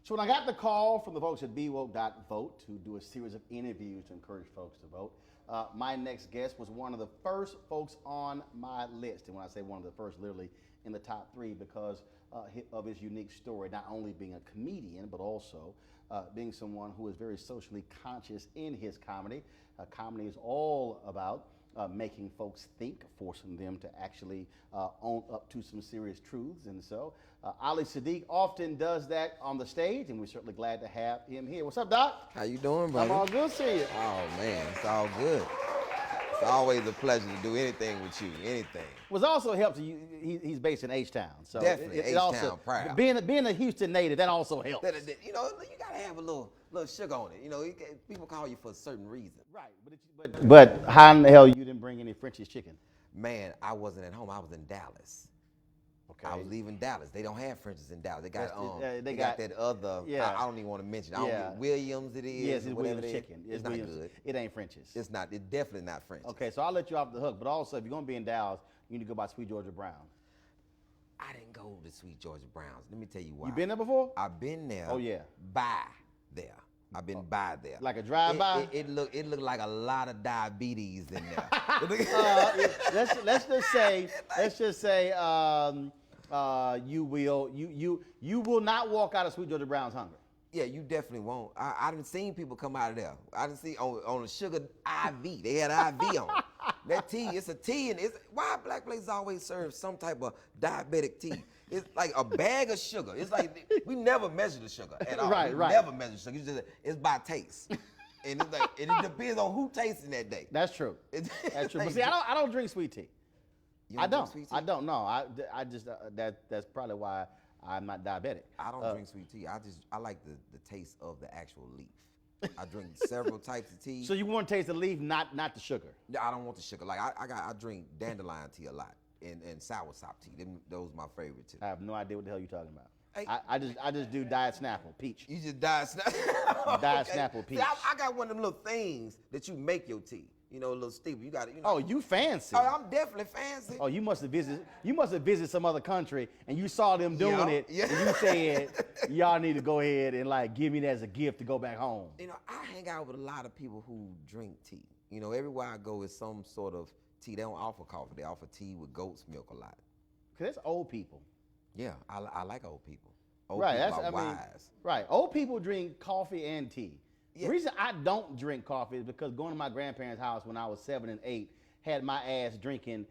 So when I got the call from the folks at BWOKE.vote to do a series of interviews to encourage folks to vote, my next guest was one of the first folks on my list. And when I say one of the first, literally in the top three because of his unique story, not only being a comedian, but also being someone who is very socially conscious in his comedy. Comedy is all about making folks think, forcing them to actually own up to some serious truths. And so Ali Siddiq often does that on the stage, and we're certainly glad to have him here. What's up, Doc? How you doing, brother? I'm all good, see you. Oh, man, it's all good. It's always a pleasure to do anything with you, anything. Was also helps you. He's based in H-Town, so definitely H-Town proud. Being a Houston native, that also helps. You know, you gotta have a little sugar on it. You know, people call you for a certain reason. Right, but how in the hell you didn't bring any French's chicken? Man, I wasn't at home. I was in Dallas. Okay. I was leaving Dallas. They don't have French's in Dallas. They got they got that other. Yeah. I don't even want to mention. I don't know, Williams it is. Yes, it's whatever Williams it is. chicken. It's not good. It ain't French's. It's not. It's definitely not French. Okay, so I'll let you off the hook. But also, if you're gonna be in Dallas, you need to go by Sweet Georgia Brown. I didn't go to Sweet Georgia Brown's. Let me tell you why. You been there before? I've been there. Oh yeah. By there. I've been by there. Like a drive-by? It looked like a lot of diabetes in there. Let's just say you will not walk out of Sweet Georgia Brown's hungry. Yeah, you definitely won't. I done seen people come out of there. I done see on a sugar IV. They had IV on. That tea, it's a tea, and it's why black places always serve some type of diabetic tea. It's like a bag of sugar. It's like we never measure the sugar at all. Right. Never measure sugar. It's by taste. And it's like it depends on who tasting that day. That's true. That's true. But see, I don't drink sweet tea. You don't drink sweet tea? I don't. No. I just that's probably why I'm not diabetic. I don't drink sweet tea. I like the taste of the actual leaf. I drink several types of tea. So you want to taste the leaf, not the sugar. Yeah, I don't want the sugar. Like I drink dandelion tea a lot and soursop tea. Those are my favorite too. I have no idea what the hell you're talking about. Hey. I just do Diet Snapple peach. You just Diet Snapple. Diet Snapple peach. See, I got one of them little things that you make your tea. You know, a little steeple. You got it. You know. Oh, you fancy. Oh, I'm definitely fancy. Oh, you must have visited some other country and you saw them doing it. Yeah. And you said, y'all need to go ahead and like give me that as a gift to go back home. You know, I hang out with a lot of people who drink tea. You know, everywhere I go is some sort of tea. They don't offer coffee. They offer tea with goat's milk a lot. Cause it's old people. Yeah, I like old people. Old right. people are wise. Right. Old people drink coffee and tea. Yeah. The reason I don't drink coffee is because going to my grandparents' house when I was 7 and 8 had my ass drinking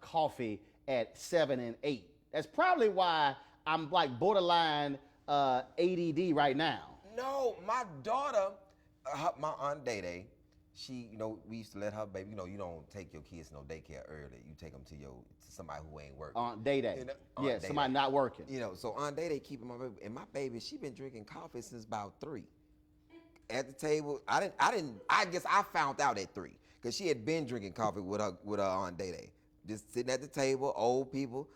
coffee at 7 and 8. That's probably why I'm like borderline ADD right now. No, my daughter, my aunt Day Day, she, you know, we used to let her baby, you know, you don't take your kids to no daycare early. You take them to somebody who ain't working. Aunt Day Day. You know, yeah, somebody not working. You know, so Aunt Day Day keeping my baby, and my baby, she been drinking coffee since about 3. At the table, I guess I found out at 3 because she had been drinking coffee with her Aunt Day Day. Just sitting at the table, old people,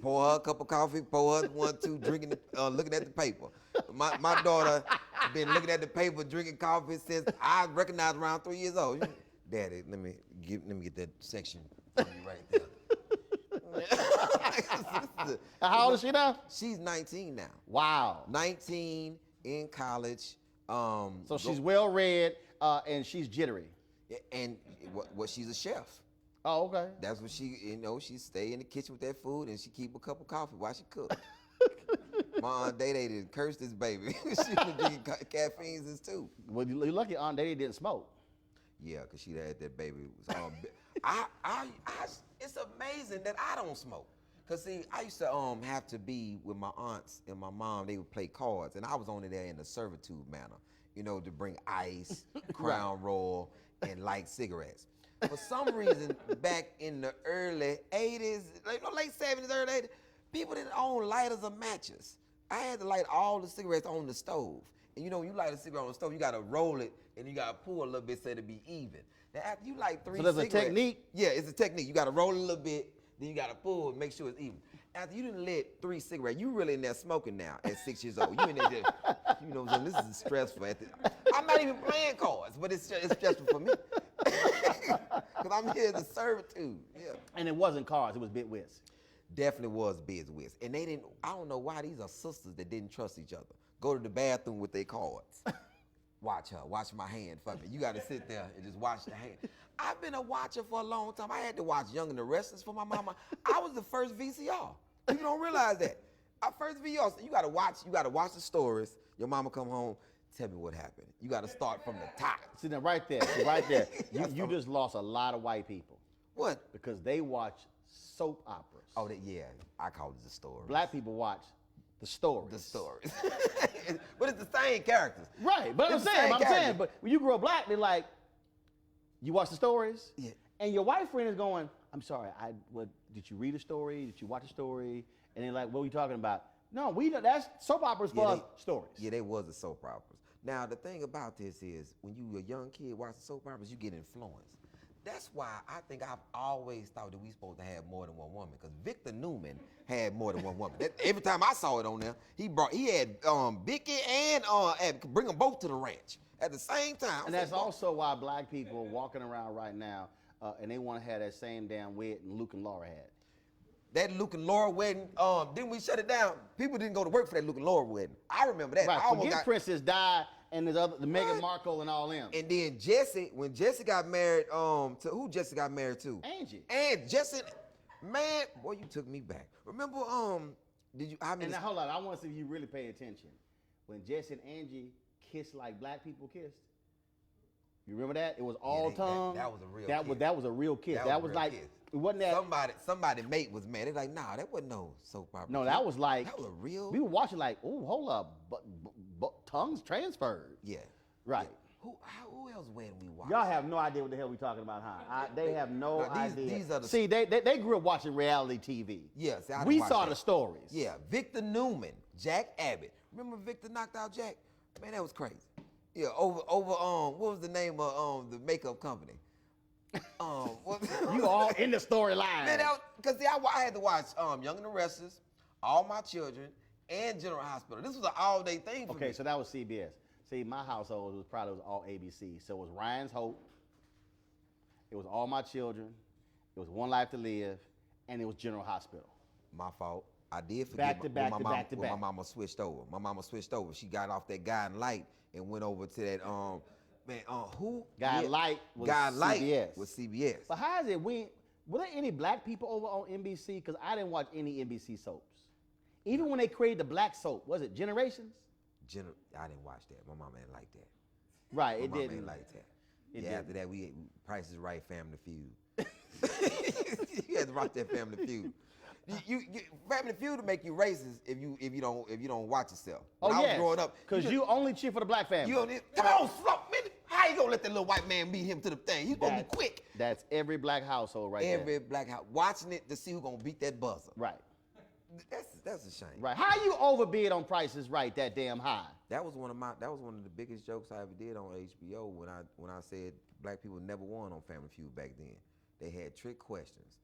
pour her a cup of coffee, pour her 1, 2, drinking, looking at the paper. My daughter been looking at the paper, drinking coffee since I recognized around 3 years old. Daddy, let me get that section for you right there. How old is she now? She's 19 now. Wow. 19 in college. So she's well read and she's jittery. And what she's a chef. Oh, okay. That's what she stay in the kitchen with that food and she keep a cup of coffee while she cook. My Aunt Day didn't curse this baby. She was drinking caffeine since too. Well, you're lucky Aunt Day didn't smoke. Yeah, cause she had that baby. It was all it's amazing that I don't smoke. Cause see, I used to have to be with my aunts and my mom. They would play cards, and I was only there in the servitude manner, to bring ice, Crown Royal, and light cigarettes. For some reason, back in the early '80s, late '70s, early '80s, people didn't own lighters or matches. I had to light all the cigarettes on the stove. And when you light a cigarette on the stove, you gotta roll it and you gotta pull a little bit so it'll be even. Now after you light 3 cigarettes. So there's a technique? Yeah, it's a technique. You gotta roll it a little bit, then you gotta pull and make sure it's even. After you done lit 3 cigarettes, you really in there smoking now at 6 years old. You in there just, this is stressful. I'm not even playing cards, but it's stressful for me. Cause I'm here as a servitude. Yeah. And it wasn't cards, it was bid whist. Definitely was biz whist. And they didn't, I don't know why these are sisters that didn't trust each other. Go to the bathroom with their cards. Watch her, watch my hand for me. You gotta sit there and just watch the hand. I've been a watcher for a long time. I had to watch Young and the Restless for my mama. I was the first VCR. People don't realize that. Our first VCR, so you gotta watch the stories. Your mama come home, tell me what happened. You gotta start from the top. See now right there. You just lost a lot of white people. What? Because they watch soap operas. Oh, yeah, I call it the story. Black people watch the stories. The stories. But it's the same characters. Right, but I'm saying, but when you grow up black, they're like, you watch the stories? Yeah. And your white friend is going, I'm sorry, did you read a story? Did you watch a story? And they're like, what are we talking about? No, that's soap operas for stories. Yeah, they was the soap operas. Now, the thing about this is, when you a young kid watching soap operas, you get influenced. That's why I think I've always thought that we supposed to have more than one woman. Because Victor Newman had more than one woman. Every time I saw it on there, he had Vicky and bring them both to the ranch at the same time. And that's also why black people walking around right now and they want to have that same damn wedding Luke and Laura had. That Luke and Laura wedding, didn't we shut it down? People didn't go to work for that Luke and Laura wedding. I remember that. Right, forget Princess died and the Meghan Markle and all them. And then when Jesse got married, who Jesse got married to? Angie. And Jesse, man, boy, you took me back. Remember, And now hold on, I want to see if you really pay attention. When Jesse and Angie kissed like black people kissed. You remember that? It was all tongue. That was a real kiss. That was a real kiss. That was like, kiss. It wasn't that. Somebody mate was mad. They're like, nah, that wasn't no soap opera. No, that was like. That was a real. We were watching like, oh, hold up, but tongues transferred. Yeah. Right. Yeah. Who else wedding we watched? Y'all have no idea what the hell we talking about, huh? They have no idea. These are the. See, they grew up watching reality TV. Yes. Yeah, we saw the stories. Yeah. Victor Newman, Jack Abbott. Remember Victor knocked out Jack? Man, that was crazy. Yeah, over what was the name of the makeup company? You all in the storyline. Man, because I had to watch Young and the Restless, All My Children, and General Hospital. This was an all-day thing for me. Okay, so that was CBS. See, my household was all ABC. So it was Ryan's Hope, it was All My Children, it was One Life to Live, and it was General Hospital. My fault. I did forget when my mama switched over. My mama switched over. She got off that Guiding Light and went over to that who? Guiding Light was CBS. Was CBS. But how is it were there any black people over on NBC? Because I didn't watch any NBC soaps. Even when they created the black soap, was it Generations? I didn't watch that. My mama didn't like that. Right, My it mama didn't. didn't like that. It After that, we Price is Right, Family Feud. You had to watch that Family Feud. You Family Feud to make you racist if you don't watch yourself. When I was growing up, because you only cheer for the black family. Come on, slow, man. How you gonna let that little white man beat him to the thing? He's gonna be quick. That's every black household right there. Every black house watching it to see who's gonna beat that buzzer. Right. That's a shame. Right. How you overbid on Price is Right that damn high? That was one of the biggest jokes I ever did on HBO when I said black people never won on Family Feud back then. They had trick questions.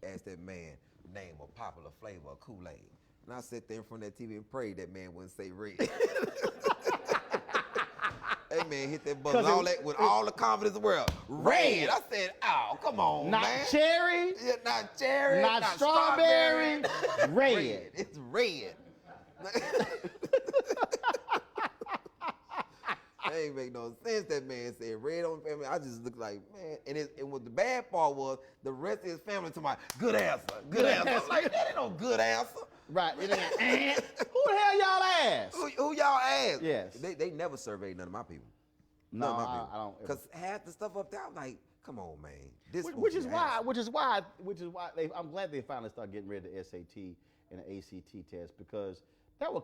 Asked that man name a popular flavor of Kool-Aid. And I sat there in front of that TV and prayed that man wouldn't say red. That man hit that button with all the confidence in the world. Red. I said, oh, come on, not man. Cherry. Yeah, not cherry. Not strawberry. Red. It's red. That ain't make no sense. That man said red on family. I just looked like, man. And what the bad part was, the rest of his family told me, good answer, good answer. I'm like, that ain't no good answer. Right. It ain't. Who the hell y'all ask? Who y'all ask? Yes. They never surveyed none of my people. No, I don't. Because half the stuff up there, I'm like, come on, man. Which is why I'm glad they finally started getting rid of the SAT and the ACT test, because that was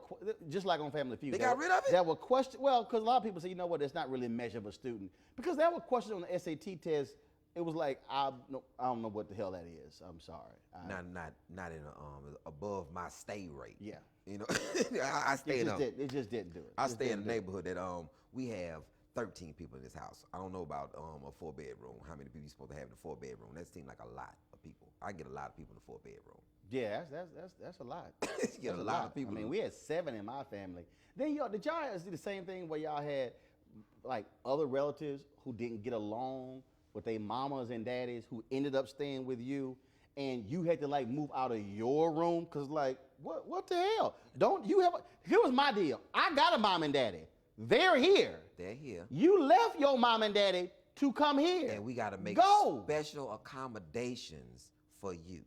just like on Family Feud. They got rid of it? That were question. Well, because a lot of people say, you know what, it's not really a measure of a student. Because that was question on the SAT test. It was like, I don't know what the hell that is. I'm sorry. Not in above my stay rate. Yeah. You know, I stay in it just didn't do it. I stay in a neighborhood that we have 13 people in this house. I don't know about a 4-bedroom. How many people you supposed to have in a 4-bedroom? That seems like a lot of people. I get a lot of people in a 4-bedroom. Yeah, that's a lot. You get a lot of people. I mean, we had 7 in my family. Then did y'all do the same thing where y'all had like other relatives who didn't get along with their mamas and daddies who ended up staying with you, and you had to like move out of your room because like what the hell? Here was my deal. I got a mom and daddy. They're here. They're here. You left your mom and daddy to come here. And we got to make special accommodations for you.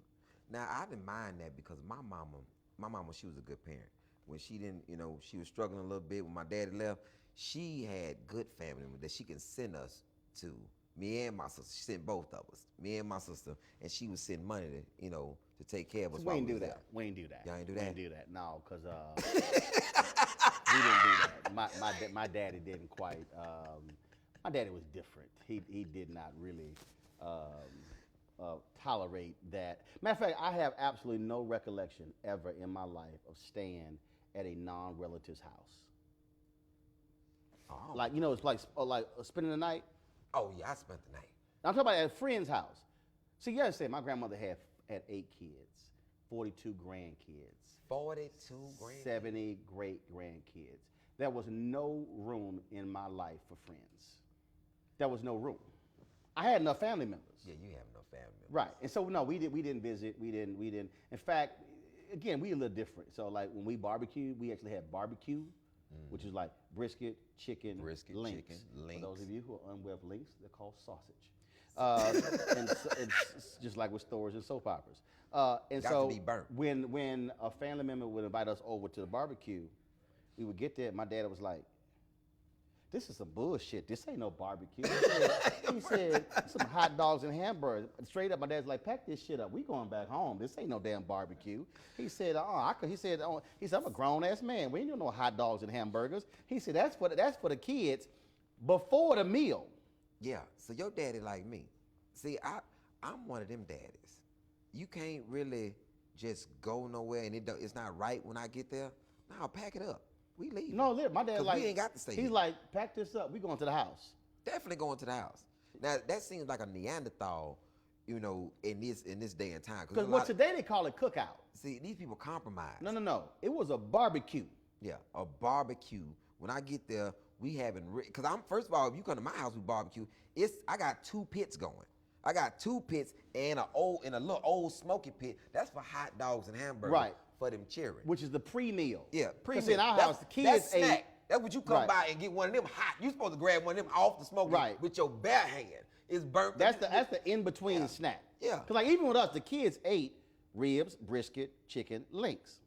Now, I didn't mind that because my mama, she was a good parent. When she didn't, she was struggling a little bit when my daddy left, she had good family members that she can send us to. Me and my sister. She sent both of us. Me and my sister. And she would send money to take care of us. We ain't do that. We ain't do that. Y'all ain't do that? We ain't do that. No, because we didn't do that. My daddy didn't quite. My daddy was different. He did not really tolerate that. Matter of fact, I have absolutely no recollection ever in my life of staying at a non-relative's house. Oh. Like, it's like spending the night. Oh, yeah, I spent the night. I'm talking about at a friend's house. See, you understand, my grandmother had 8 kids, 42 grandkids. 42 grandkids? 70 great-grandkids. There was no room in my life for friends. There was no room. I had enough family members. Yeah, you have enough family members. Right, and so, no, we didn't visit, we didn't. In fact, again, we a little different. So, like, when we barbecued, we actually had barbecue, which is like brisket, chicken, links. For those of you who are unaware of links, they're called sausage. And it's just like with stores and soap operas. And Got so to be burnt. when a family member would invite us over to the barbecue, we would get there. My dad was like, "This is some bullshit. This ain't no barbecue." He said some hot dogs and hamburgers. Straight up, my dad's like, "Pack this shit up. We going back home. This ain't no damn barbecue." He said, He said, "I'm a grown ass man. We ain't doing no hot dogs and hamburgers." He said, "That's for the kids before the meal." Yeah. So your daddy like me. See, I'm one of them daddies. You can't really just go nowhere and it's not right when I get there. No, pack it up. We leave. No, my dad's like, we ain't got to stay. He's like, "Pack this up. We going to the house." Definitely going to the house. Now that seems like a Neanderthal, in this day and time. Because today they call it cookout. See, these people compromise. No. It was a barbecue. Yeah, a barbecue. When I get there, we having because first of all, if you come to my house with barbecue, I got 2 pits going. I got 2 pits and a little old smoky pit. That's for hot dogs and hamburgers. Right. For them children. Which is the pre-meal. Yeah, pre-meal. Because in our house, the kids ate. Snack. That's what you come by and get one of them hot. You supposed to grab one of them off the smoke with your bare hand. It's burnt. That's the in-between snack. Yeah. Because like even with us, the kids ate ribs, brisket, chicken, links.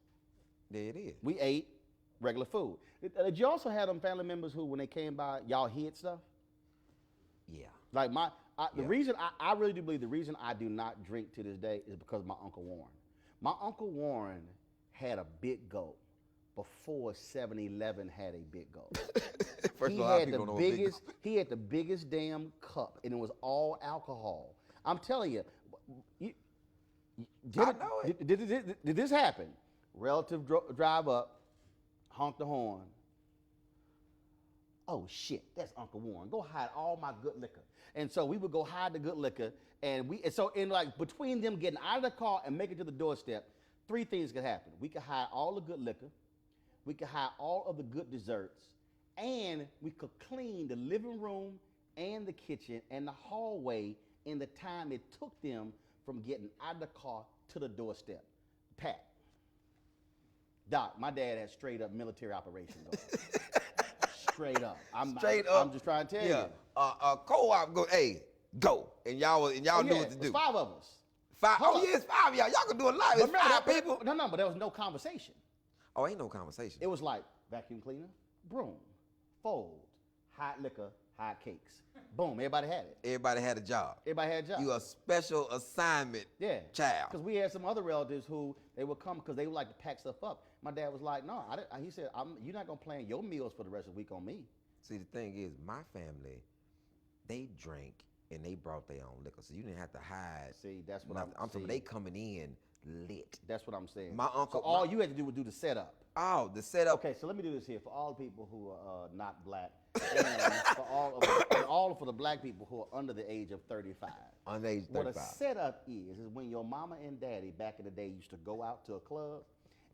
There it is. We ate regular food. Did you also have them family members who, when they came by, y'all hid stuff? Yeah. Like the reason I really do believe the reason I do not drink to this day is because of my Uncle Warren. My Uncle Warren had a big goat before 7-Eleven had a big goat. First he of all, had the biggest. He had the biggest damn cup, and it was all alcohol. I'm telling you, did this happen? Relative drive up, honk the horn. Oh shit, that's Uncle Warren. Go hide all my good liquor. And so we would go hide the good liquor, and so between them getting out of the car and making it to the doorstep, 3 things could happen. We could hide all the good liquor, we could hide all of the good desserts, and we could clean the living room and the kitchen and the hallway in the time it took them from getting out of the car to the doorstep. Pat, Doc, my dad had straight up military operations. Straight up. I'm just trying to tell you. Co-op go, hey, go, and y'all knew what to do. 5 of us. It's 5 of y'all. Y'all can do a lot. It's 5 people. No, but there was no conversation. Oh, ain't no conversation. It was like vacuum cleaner, broom, fold, hot liquor, hot cakes. Boom, everybody had it. Everybody had a job. Everybody had a job. You a special assignment child. Because we had some other relatives who they would come because they would like to pack stuff up. My dad was like, no, he said, you're not going to plan your meals for the rest of the week on me. See, the thing is, my family, they drank and they brought their own liquor. So you didn't have to hide. See, that's what I'm saying. They coming in lit. That's what I'm saying. My uncle. So all you had to do was do the setup. Oh, the setup. Okay, so let me do this here for all people who are not black, and for the black people who are under the age of 35. Under age 35. What a setup is when your mama and daddy back in the day used to go out to a club,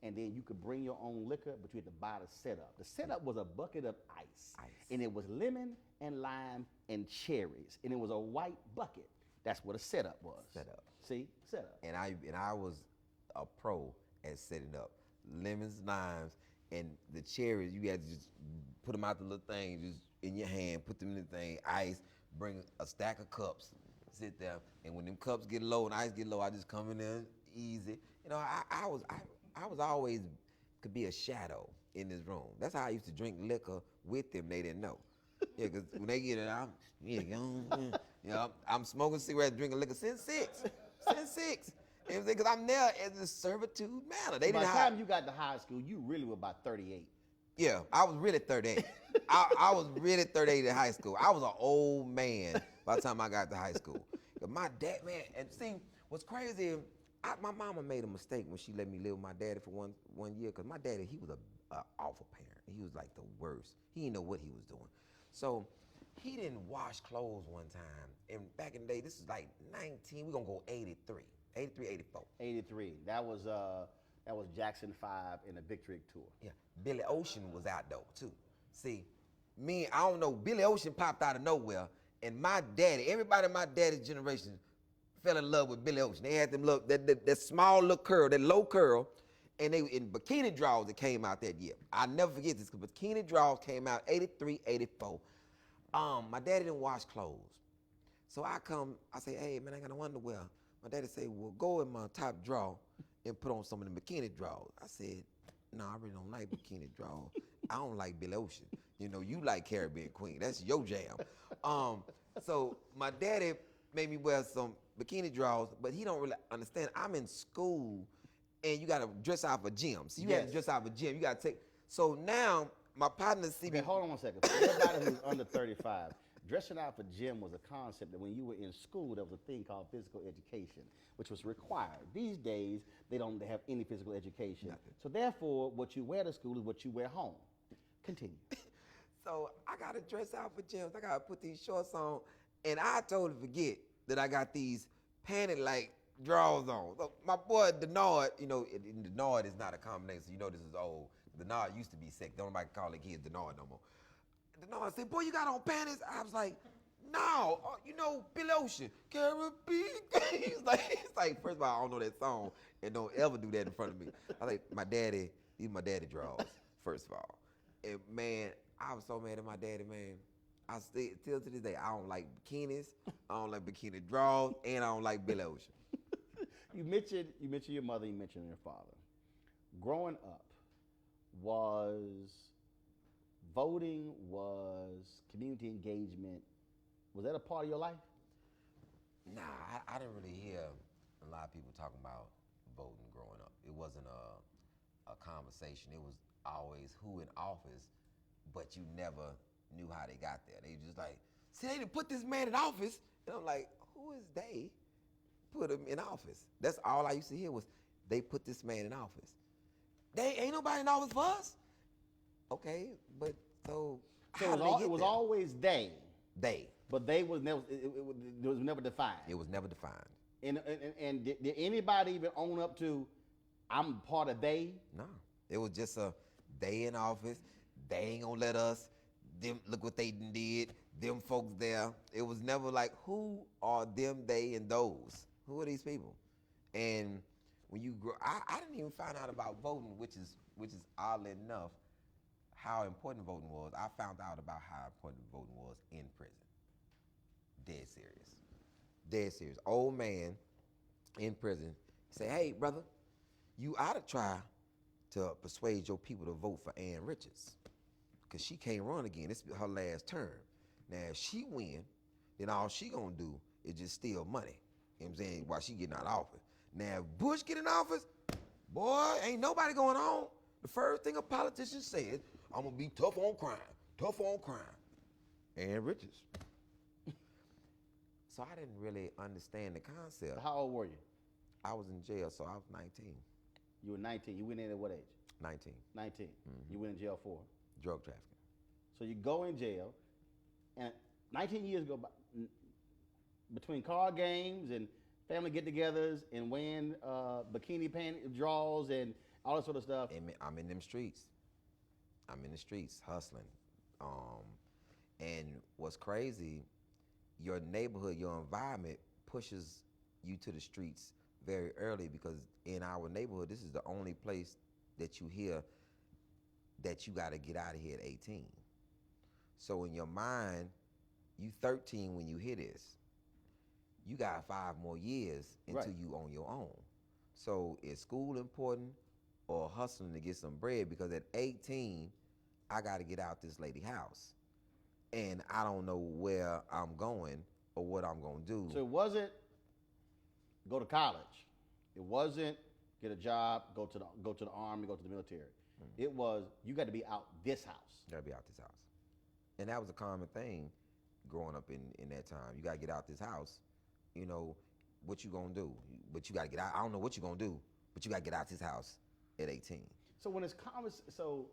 and then you could bring your own liquor, but you had to buy the setup. The setup was a bucket of ice, and it was lemon and lime and cherries, and it was a white bucket. That's what a setup was. Setup. See, setup. And I was a pro at setting up lemons, limes, and the cherries. You had to just put them out the little thing, just in your hand, put them in the thing, ice, bring a stack of cups, sit there, and when them cups get low and ice get low, I just come in there easy. You know, I was always could be a shadow in this room. That's how I used to drink liquor with them. They didn't know. Yeah, because when they get it out, I'm smoking cigarettes, drinking liquor since 6. Because I'm there as a servitude manner. By the time you got to high school, you really were about 38. Yeah, I was really 38. I was really 38 in high school. I was an old man by the time I got to high school. But my dad, man, and see, what's crazy, my mama made a mistake when she let me live with my daddy for one year, because my daddy, he was an awful parent. He was like the worst. He didn't know what he was doing. So he didn't wash clothes one time. And back in the day, this is like 19, we're going to go 83, 84. 83. That was Jackson 5 in the Victory Tour. Yeah, Billy Ocean was out though too. See, I don't know, Billy Ocean popped out of nowhere, and my daddy, everybody in my daddy's generation fell in love with Billy Ocean. They had them look, that small little curl, that low curl, and they in bikini draws that came out that year. I'll never forget this, because bikini draws came out 83, 84. My daddy didn't wash clothes. So I say, hey man, I got no underwear. My daddy say, well, go in my top drawer and put on some of the bikini drawers. I said, no, I really don't like bikini drawers. I don't like Billy Ocean. You know, you like Caribbean Queen. That's your jam. So my daddy made me wear some bikini drawers, but he don't really understand. I'm in school, and you got to dress out for gym. So you have to dress out for gym. You got to take. So now my partner see me. Hold on one second. For everybody who's under 35, dressing out for gym was a concept that when you were in school, there was a thing called physical education, which was required. These days, they don't have any physical education. Nothing. So therefore, what you wear to school is what you wear home. Continue. So I got to dress out for gyms. I got to put these shorts on, and I totally forget that I got these panty-like drawers on. So my boy Denard, you know, Denard is not a combination. So you know this is old. Denard used to be sick. Don't nobody call the kids Denard no more. Denard said, boy, you got on panties? I was like, no, you know, Billy Ocean, Caribbean. He's like, first of all, I don't know that song, and don't ever do that in front of me. I like, these my daddy drawers, first of all. And man, I was so mad at my daddy, man. I still to this day, I don't like bikinis, I don't like bikini drawers, and I don't like Billy Ocean. You mentioned your mother, you mentioned your father. Growing up, was voting, was community engagement, was that a part of your life? Nah, I didn't really hear a lot of people talking about voting growing up. It wasn't a conversation. It was always who in office, but you never knew how they got there. They just like, see, they didn't put this man in office. And I'm like, who is they put him in office? That's all I used to hear was, they put this man in office. They ain't nobody in office for us. Okay, but so it was always they. They. But they was never. It was never defined. It was never defined. And did anybody even own up to, I'm part of they? No, it was just a they in office. They ain't gonna let us them, look what they done did, them folks there. It was never like, who are them, they, and those? Who are these people? And when you grow, I didn't even find out about voting, which is oddly enough, how important voting was. I found out about how important voting was in prison. Dead serious. Dead serious. Old man in prison say, hey, brother, you ought to try to persuade your people to vote for Ann Richards, because she can't run again. This is her last term. Now, if she win, then all she gonna do is just steal money. You know what I'm saying? While she getting out of office. Now, if Bush get in office, boy, ain't nobody going on. The first thing a politician said, I'm gonna be tough on crime, tough on crime. Ann Richards. So I didn't really understand the concept. How old were you? I was in jail, so I was 19. You were 19. You went in at what age? 19. 19. You went in jail for? Drug trafficking. So you go in jail, and 19 years go by, between card games and family get-togethers and wearing bikini pant draws and all that sort of stuff. And I'm in them streets. I'm in the streets hustling. And what's crazy, your neighborhood, your environment pushes you to the streets very early, because in our neighborhood, this is the only place that you hear that you got to get out of here at 18. So in your mind, you 13 when you hear this. You got 5 more years until you on your own. So is school important or hustling to get some bread? Because at 18, I got to get out this lady house. And I don't know where I'm going or what I'm going to do. So it wasn't go to college. It wasn't get a job, go to the army, go to the military. It was you got to be out this house. You got to be out this house. And that was a common thing growing up in that time. You got to get out this house. You know, what you going to do? But you got to get out. I don't know what you going to do, but you got to get out this house at 18. So when it's common, so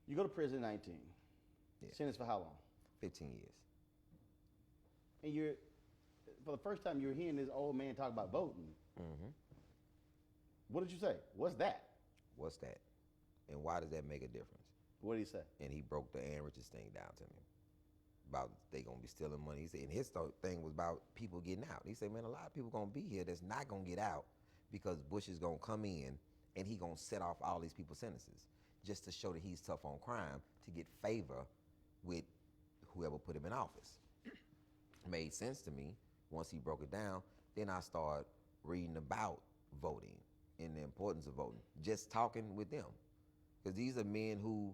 you go to prison at 19. Yeah. Sentenced for how long? 15 years. And you're, for the first time, you're hearing this old man talk about voting. Mm-hmm. What did you say? What's that? What's that? And why does that make a difference? What did he say? And he broke the Ann Richards thing down to me. About they gonna be stealing money. He said, and his thing was about people getting out. He said, man, a lot of people gonna be here that's not gonna get out because Bush is gonna come in and he gonna set off all these people's sentences just to show that he's tough on crime to get favor with whoever put him in office. Made sense to me once he broke it down. Then I started reading about voting and the importance of voting, just talking with them. Because these are men who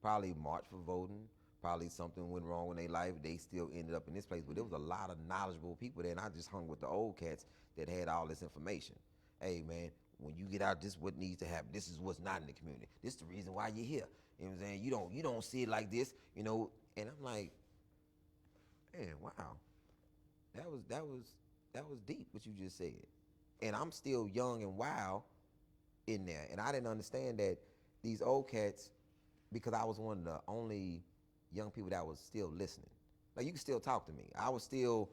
probably marched for voting, probably something went wrong in their life, they still ended up in this place. But there was a lot of knowledgeable people there, and I just hung with the old cats that had all this information. Hey man, when you get out, this is what needs to happen. This is what's not in the community. This is the reason why you're here. You know what I'm saying? You don't see it like this, you know. And I'm like, man, wow. That was deep what you just said. And I'm still young and wild in there. And I didn't understand that these old cats, because I was one of the only young people that was still listening. Like, you can still talk to me. I was still,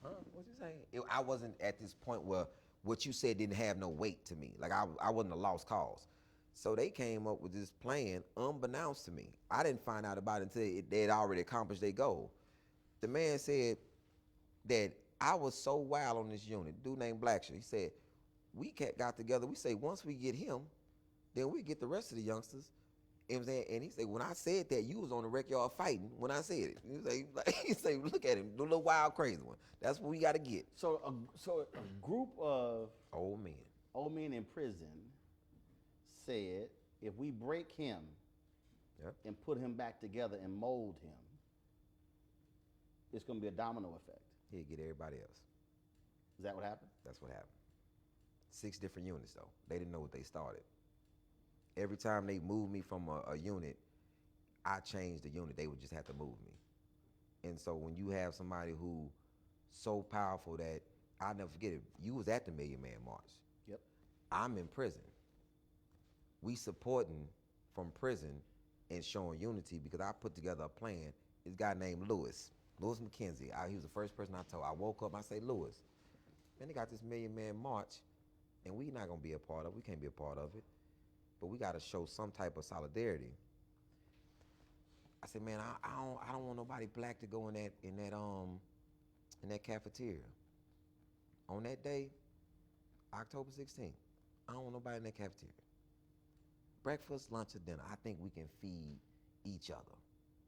what you saying? I wasn't at this point where what you said didn't have no weight to me. Like, I wasn't a lost cause. So they came up with this plan unbeknownst to me. I didn't find out about it until they had already accomplished their goal. The man said that I was so wild on this unit, dude named Blackshear. He said, we got together, we say once we get him, then we get the rest of the youngsters. You know what I'm saying? And he said, when I said that, you was on the rec yard fighting when I said it. He said, look at him, the little wild crazy one. That's what we got to get. So a group of Old men in prison said, if we break him and put him back together and mold him, it's going to be a domino effect. He'd get everybody else. Is that what happened? That's what happened. 6 different units, though. They didn't know what they started. Every time they moved me from a unit, I changed the unit. They would just have to move me. And so when you have somebody who so powerful that, I'll never forget it, you was at the Million Man March. Yep. I'm in prison. We supporting from prison and showing unity because I put together a plan. This guy named Lewis McKenzie. He was the first person I told. I woke up and I say, Lewis, man, they got this Million Man March and we not gonna be a part of it. We can't be a part of it. But we gotta show some type of solidarity. I said, man, I don't want nobody black to go in that cafeteria. On that day, October 16th, I don't want nobody in that cafeteria. Breakfast, lunch, or dinner, I think we can feed each other.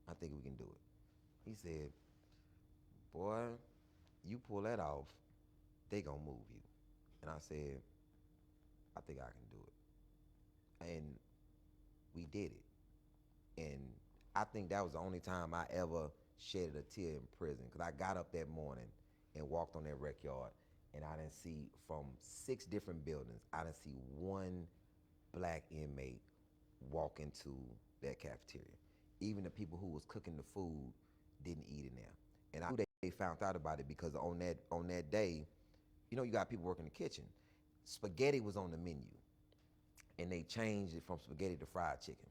I think we can do it. He said, boy, you pull that off, they gonna move you. And I said, I think I can do it. And we did it. And I think that was the only time I ever shedded a tear in prison, because I got up that morning and walked on that rec yard, and I didn't see, from 6 different buildings, I didn't see one black inmate walk into that cafeteria. Even the people who was cooking the food didn't eat in there. And I knew they found out about it, because on that day, you know, you got people working in the kitchen. Spaghetti was on the menu, and they changed it from spaghetti to fried chicken.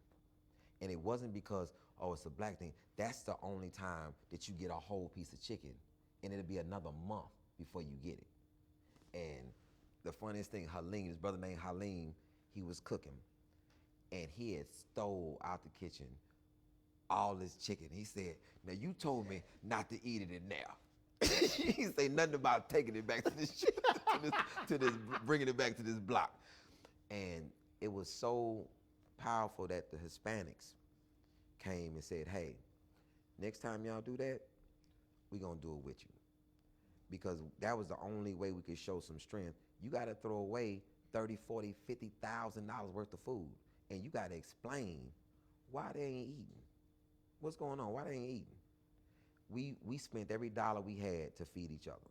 And it wasn't because, oh, it's a black thing. That's the only time that you get a whole piece of chicken, and it'll be another month before you get it. And the funniest thing, Halim, his brother named Halim, he was cooking, and he had stole out the kitchen all this chicken. He said, now you told me not to eat it in there. He didn't say nothing about taking it back to this, bringing it back to this block. And it was so powerful that the Hispanics came and said, hey, next time y'all do that, we're gonna do it with you. Because that was the only way we could show some strength. You gotta throw away $30,000, $40,000, $50,000 worth of food, and you gotta explain why they ain't eating. What's going on? Why they ain't eating? We spent every dollar we had to feed each other.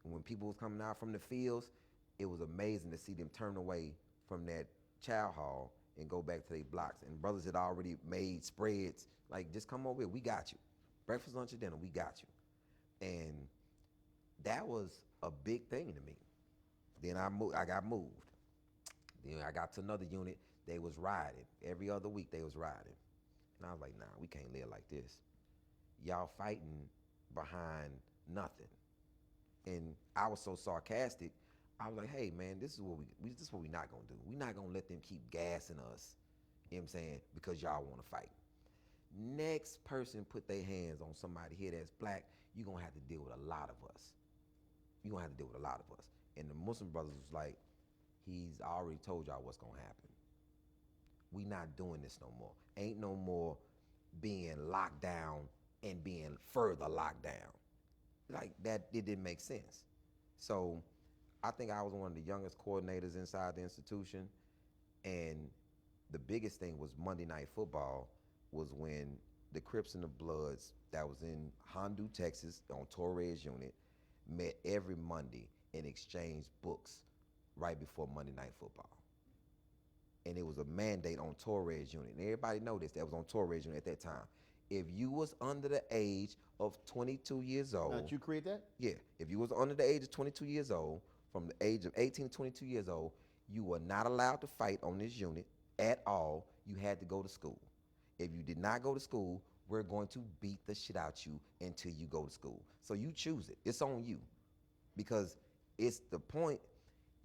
And when people was coming out from the fields, it was amazing to see them turn away from that chow hall and go back to their blocks. And brothers had already made spreads, like, just come over here, we got you. Breakfast, lunch, and dinner, we got you. And that was a big thing to me. Then I got moved. Then I got to another unit, they was riding. Every other week they was riding. And I was like, nah, we can't live like this. Y'all fighting behind nothing. And I was so sarcastic, I was like, hey man, this is what we not gonna do. We're not gonna let them keep gassing us, you know what I'm saying, because y'all wanna fight. Next person put their hands on somebody here that's black, you're gonna have to deal with a lot of us. You're gonna have to deal with a lot of us. And the Muslim brothers was like, he's already told y'all what's gonna happen. We not doing this no more. Ain't no more being locked down and being further locked down. Like that, it didn't make sense. So I think I was one of the youngest coordinators inside the institution. And the biggest thing was Monday Night Football was when the Crips and the Bloods that was in Hondo, Texas on Torres unit met every Monday and exchanged books right before Monday Night Football. And it was a mandate on Torres unit. And everybody know this, that was on Torres unit at that time. If you was under the age of 22 years old. Now, did you create that? Yeah, if you was under the age of 22 years old, from the age of 18 to 22 years old, you were not allowed to fight on this unit at all. You had to go to school. If you did not go to school, we're going to beat the shit out you until you go to school. So you choose it, it's on you. Because it's the point,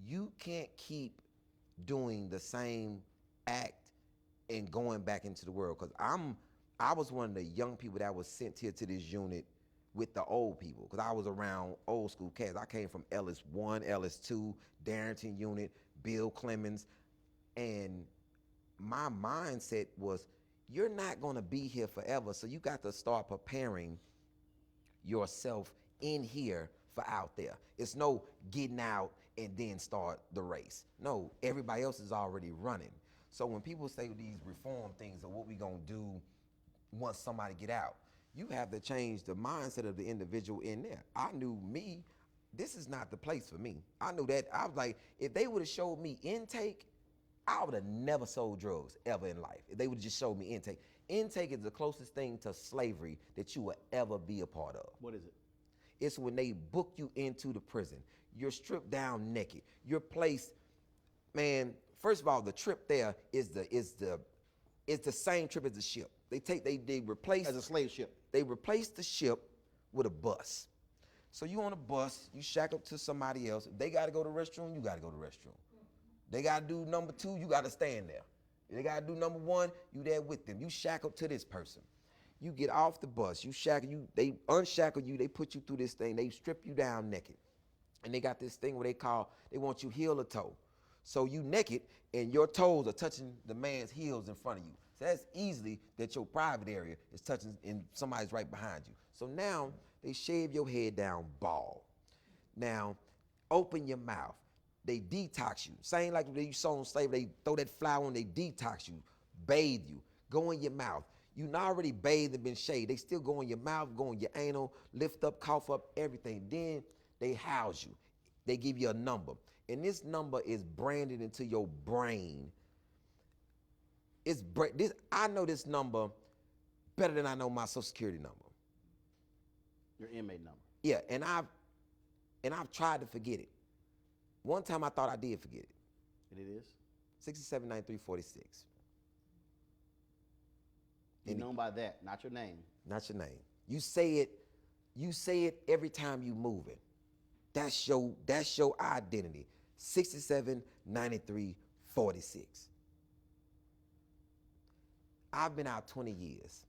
you can't keep doing the same act and going back into the world. Because I was one of the young people that was sent here to this unit with the old people, because I was around old school cats. I came from Ellis 1, Ellis 2, Darrington unit, Bill Clemens, and my mindset was, you're not gonna be here forever, so you got to start preparing yourself in here for out there. It's no getting out and then start the race. No, everybody else is already running. So when people say these reform things or what we gonna do once somebody get out, you have to change the mindset of the individual in there. I knew me, this is not the place for me. I knew that. I was like, if they would have showed me intake, I would have never sold drugs ever in life. If they would have just showed me intake. Intake is the closest thing to slavery that you will ever be a part of. What is it? It's when they book you into the prison. You're stripped down naked. You're placed, man, first of all, the trip there is the same trip as the ship. They replace As a slave ship. They replace the ship with a bus. So you on a bus, you shack up to somebody else. If they gotta go to the restroom, you gotta go to the restroom. They gotta do number 2, you gotta stand there. If they gotta do number 1, you there with them. You shack up to this person. You get off the bus, they unshackle you, they put you through this thing, they strip you down naked. And they got this thing where they want you heel to toe. So you naked and your toes are touching the man's heels in front of you. So that's easily that your private area is touching and somebody's right behind you. So now they shave your head down bald. Now, open your mouth. They detox you. Same like they saw on slave, they throw that flour on, they detox you, bathe you, go in your mouth. You not already bathed and been shaved. They still go in your mouth, go in your anal, lift up, cough up, everything. Then they house you. They give you a number. And this number is branded into your brain. I know this number better than I know my Social Security number. Your inmate number. Yeah, and I've tried to forget it. One time I thought I did forget it. And it is? 679346. You're known by that, not your name. Not your name. You say it every time you move it. That's your identity. 679346. I've been out 20 years.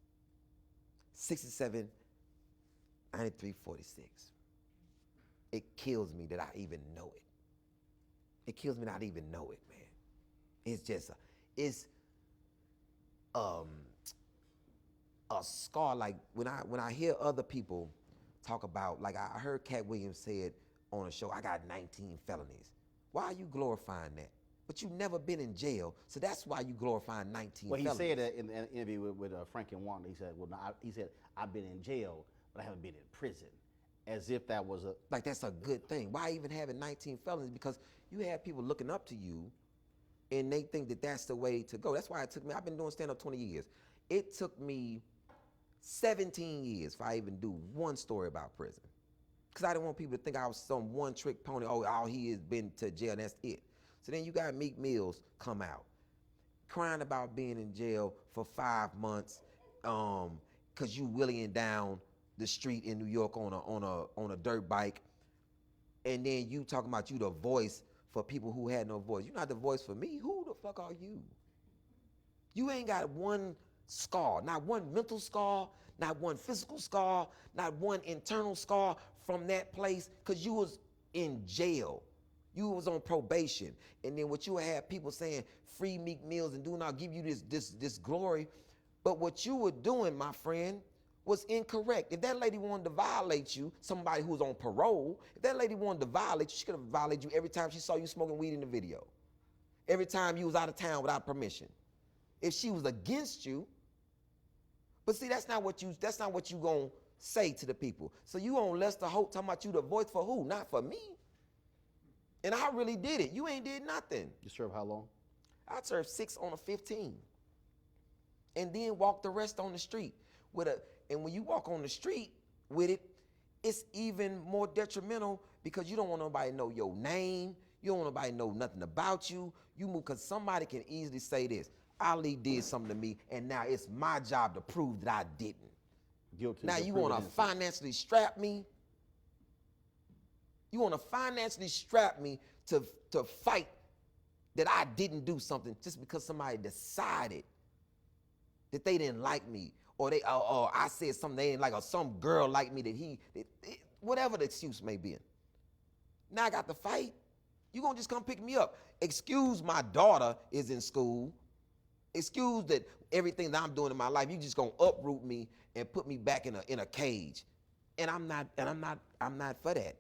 679346. It kills me that I even know it. It kills me that I even know it, man. It's just a scar. Like when I hear other people talk about, like I heard Cat Williams say it on a show, I got 19 felonies. Why are you glorifying that? But you've never been in jail, so that's why you glorifying 19 felonies. Well, he said that in an interview with Frank and Wanda. He said, well, no, I've been in jail, but I haven't been in prison. As if that was like that's a good thing. Why even having 19 felonies? Because you have people looking up to you, and they think that that's the way to go. That's why it took me. I've been doing stand-up 20 years. It took me 17 years if I even do one story about prison, because I didn't want people to think I was some one-trick pony. Oh, all he has been to jail, and that's it. So then you got Meek Mills come out, crying about being in jail for 5 months, because you wheeling down the street in New York on a dirt bike, and then you talking about you the voice for people who had no voice. You're not the voice for me. Who the fuck are you? You ain't got one scar, not one mental scar, not one physical scar, not one internal scar from that place, because you was in jail. You was on probation. And then what you had people saying, free Meek Mills and do not give you this glory. But what you were doing, my friend, was incorrect. If that lady wanted to violate you, somebody who's on parole, if that lady wanted to violate you, she could have violated you every time she saw you smoking weed in the video. Every time you was out of town without permission. If she was against you, but see, that's not what you gonna say to the people. So you on Lester Holt talking about you the voice for who? Not for me. And I really did it. You ain't did nothing. You served how long? I served 6 on a 15. And then walked the rest on the street and when you walk on the street with it, it's even more detrimental because you don't want nobody to know your name. You don't want nobody to know nothing about you. You move because somebody can easily say this. Ali did something to me, and now it's my job to prove that I didn't. Guilty. Now you want to financially strap me? You want to financially strap me to fight that I didn't do something just because somebody decided that they didn't like me, or I said something they didn't like, or some girl liked me that whatever the excuse may be. Now I got to fight. You gonna just come pick me up? Excuse my daughter is in school. Excuse that everything that I'm doing in my life, you just gonna uproot me and put me back in a cage. And I'm not for that.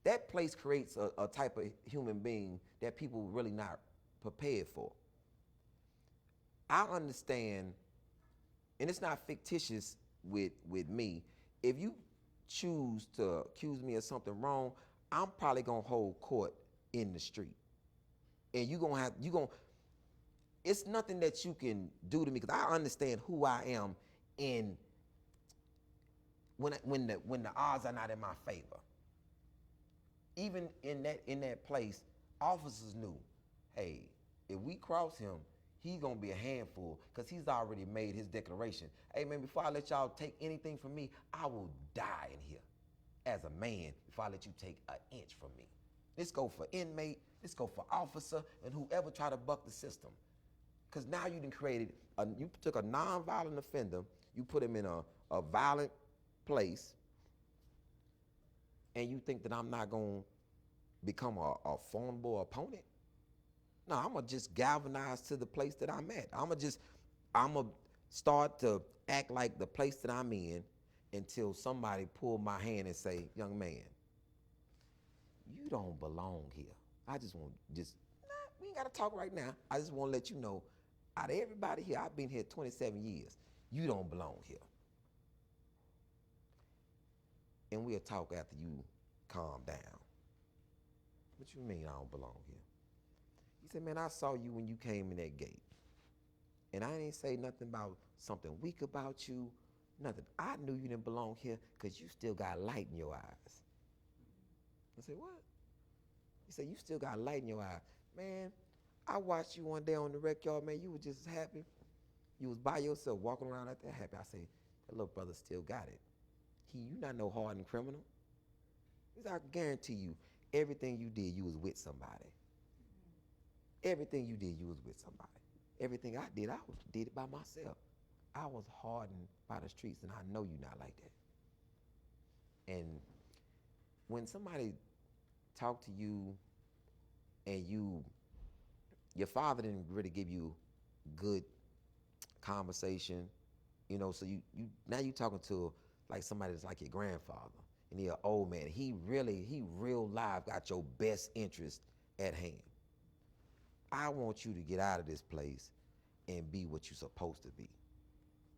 That place creates a type of human being that people really not prepared for. I understand, and it's not fictitious with me. If you choose to accuse me of something wrong, I'm probably gonna hold court in the street. And it's nothing that you can do to me because I understand who I am in when the odds are not in my favor. Even in that place, officers knew, hey, if we cross him, he's gonna be a handful because he's already made his declaration. Hey man, before I let y'all take anything from me, I will die in here as a man before I let you take an inch from me. Let's go for inmate, let's go for officer, and whoever try to buck the system. Because now you took a nonviolent offender You put him in a violent place, and you think that I'm not going to become a formidable opponent? No, I'm going to just galvanize to the place that I'm at. I'm going to start to act like the place that I'm in until somebody pull my hand and say, young man, you don't belong here. I just want we ain't got to talk right now. I just want to let you know, out of everybody here, I've been here 27 years. You don't belong here. And we'll talk after you calm down. What you mean I don't belong here? He said, man, I saw you when you came in that gate. And I didn't say nothing about something weak about you, nothing. I knew you didn't belong here because you still got light in your eyes. I said, what? He said, you still got light in your eye. Man, I watched you one day on the rec yard, man, you were just as happy. You was by yourself walking around out there happy. I say, that little brother still got it. You not no hardened criminal. He said, I guarantee you, everything you did, you was with somebody. Everything you did, you was with somebody. Everything I did it by myself. I was hardened by the streets, and I know you're not like that. And when somebody talk to you and your father didn't really give you good conversation, so you now you talking to like somebody that's like your grandfather, and he an old man. He real live got your best interest at hand. I want you to get out of this place and be what you're supposed to be.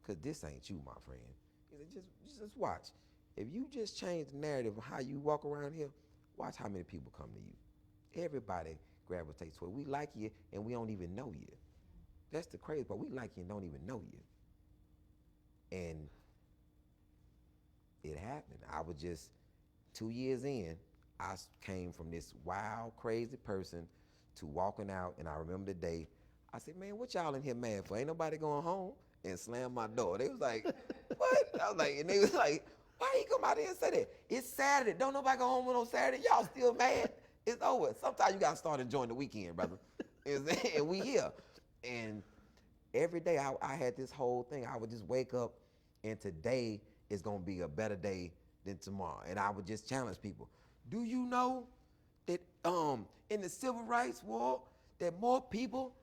Because this ain't you, my friend. He said, just watch. If you just change the narrative of how you walk around here, watch how many people come to you. Everybody gravitates toward. We like you and we don't even know you. That's the crazy part. We like you and don't even know you. And it happened. I was just 2 years in, I came from this wild, crazy person to walking out, and I remember the day, I said, man, what y'all in here mad for? Ain't nobody going home? And slammed my door. They was like, what? I was like, and they was like, why you come out here and say that? It's Saturday. Don't nobody go home on Saturday. Y'all still mad? It's over. Sometimes you got to start enjoying the weekend, brother. And we here. And every day I had this whole thing. I would just wake up, and today is going to be a better day than tomorrow. And I would just challenge people. Do you know that in the civil rights war, that more people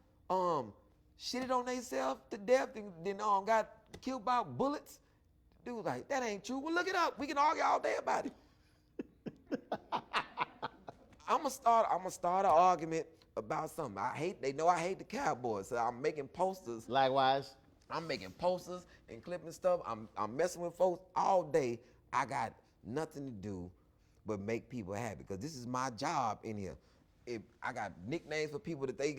shitted on themselves to death than got killed by bullets? Dude was like, that ain't true. Well, look it up. We can argue all day about it. I'm gonna start an argument about something. They know I hate the Cowboys, so I'm making posters. Likewise. I'm making posters and clipping stuff. I'm messing with folks all day. I got nothing to do but make people happy, because this is my job in here. If I got nicknames for people that they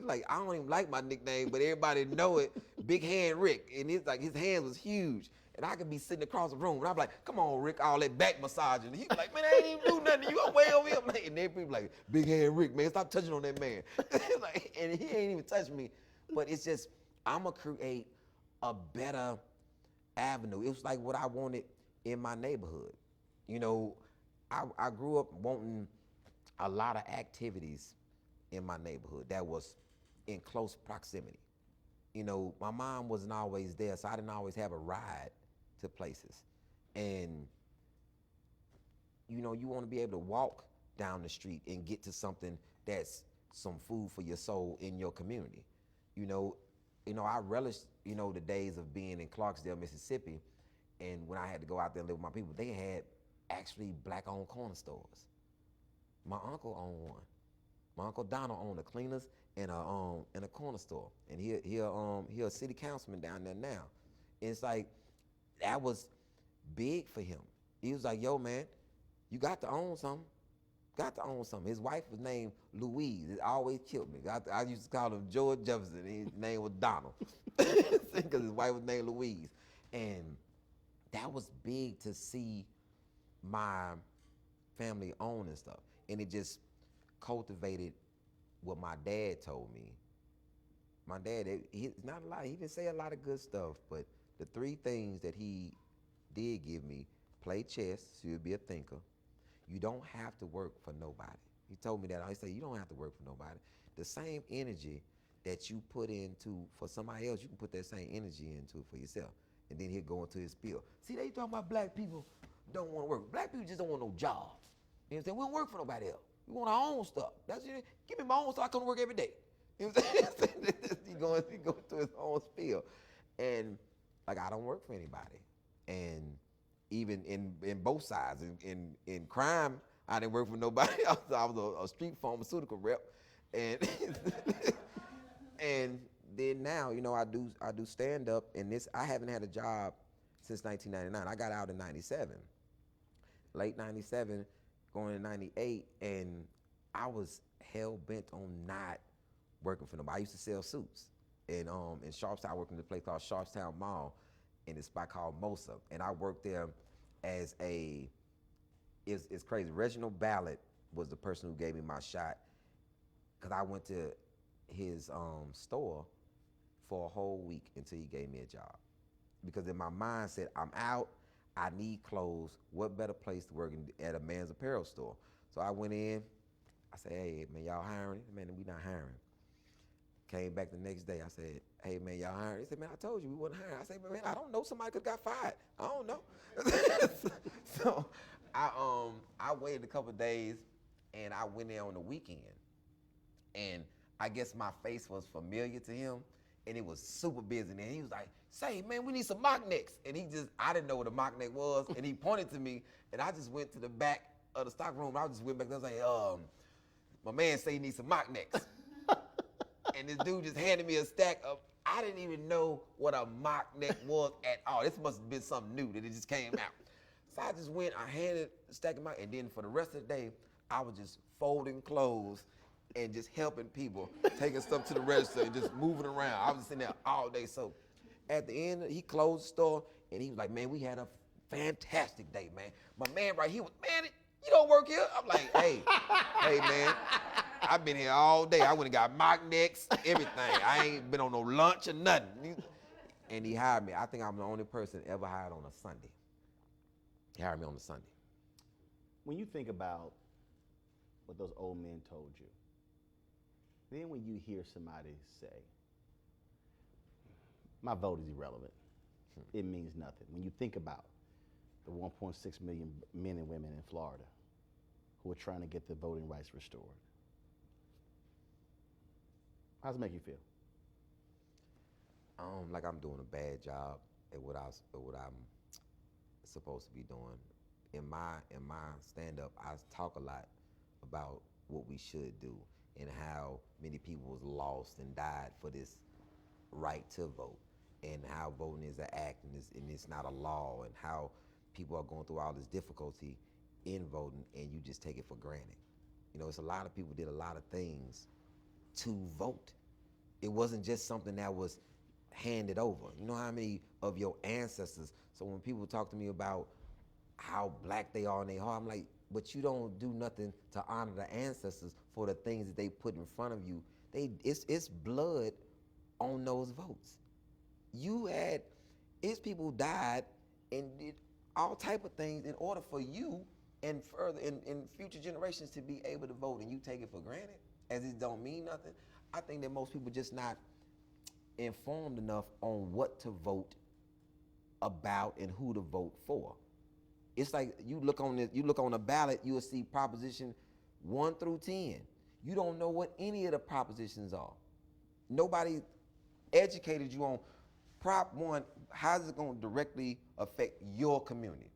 like, I don't even like my nickname, but everybody know it. Big Hand Rick, and it's like his hand was huge, and I could be sitting across the room, and I'm like, come on, Rick, all that back massaging. He was like, man, I ain't even do nothing. You way over here, like, and then people like, Big Hand Rick, man, stop touching on that man. Like, and he ain't even touched me, but it's just, I'm gonna create a better avenue. It was like what I wanted in my neighborhood. I grew up wanting a lot of activities in my neighborhood that was in close proximity. My mom wasn't always there, so I didn't always have a ride to places. And, you want to be able to walk down the street and get to something that's some food for your soul in your community. I relish, the days of being in Clarksdale, Mississippi, and when I had to go out there and live with my people, they had actually black-owned corner stores. My uncle owned one. My Uncle Donald owned a cleaners and a corner store, and he a city councilman down there now. And it's like, that was big for him. He was like, yo, man, you got to own something. Got to own something. His wife was named Louise. It always killed me. I used to call him George Jefferson. His name was Donald, because his wife was named Louise. And that was big to see my family own and stuff. And it just cultivated what my dad told me. My dad, he's not a lot. He didn't say a lot of good stuff, but the three things that he did give me: play chess, so you'll be a thinker. You don't have to work for nobody. He told me that. He said, you don't have to work for nobody. The same energy that you put into for somebody else, you can put that same energy into for yourself. And then he'll go into his spiel. See, they talking about black people don't want to work. Black people just don't want no job. You know what I'm saying? We don't work for nobody else. We want our own stuff. That's it. Give me my own stuff. I come to work every day. You know what I'm saying? he going to his own spiel. And like, I don't work for anybody. And even in both sides, in crime, I didn't work for nobody. I was a street pharmaceutical rep. And and then now, you know, I do stand up, and I haven't had a job since 1999. I got out in 97, late 97, going to 98, and I was hell bent on not working for nobody. I used to sell suits, and in Sharpstown, I worked in a place called Sharpstown Mall, in a spot called Mosa, and I worked there as it's crazy. Reginald Ballard was the person who gave me my shot, because I went to his store for a whole week until he gave me a job. Because in my mind said, I'm out, I need clothes, what better place to work at a man's apparel store? So I went in, I said, hey, man, y'all hiring? Man, we not hiring. Came back the next day, I said, hey, man, y'all hiring? He said, man, I told you we wasn't hiring. I said, man, I don't know, somebody could got fired. I don't know. So I waited a couple of days, and I went there on the weekend. And I guess my face was familiar to him, and it was super busy. And he was like, say, man, we need some mock necks. And I didn't know what a mock neck was, and he pointed to me, and I just went to the back of the stock room. I just went back there and was like, my man say he needs some mock necks. And this dude just handed me a stack of, I didn't even know what a mock neck was at all. This must have been something new that it just came out. So I just went, I handed the stack of mock, and then for the rest of the day, I was just folding clothes and just helping people, taking stuff to the register and just moving around. I was just in there all day. So at the end, he closed the store, and he was like, man, we had a fantastic day, man. My man right here was, man, you don't work here? I'm like, hey, man, I've been here all day. I went and got mock necks, everything. I ain't been on no lunch or nothing. And he hired me. I think I'm the only person ever hired on a Sunday. He hired me on a Sunday. When you think about what those old men told you, then when you hear somebody say, my vote is irrelevant, it means nothing. When you think about the 1.6 million men and women in Florida who are trying to get their voting rights restored, how does it make you feel? Like I'm doing a bad job at what I'm supposed to be doing. In my stand-up, I talk a lot about what we should do and how many people was lost and died for this right to vote, and how voting is an act and it's not a law, and how people are going through all this difficulty in voting and you just take it for granted. You know, it's a lot of people did a lot of things to vote. It wasn't just something that was handed over. You know how many of your ancestors, so when people talk to me about how black they are in their heart, I'm like, but you don't do nothing to honor the ancestors for the things that they put in front of you. It's blood on those votes. It's people who died and did all type of things in order for you and further in future generations to be able to vote, and you take it for granted as it don't mean nothing. I think that most people just not informed enough on what to vote about and who to vote for. It's like you look on a ballot, you'll see proposition 1 through 10. You don't know what any of the propositions are. Nobody educated you on Prop 1, how's it going to directly affect your community?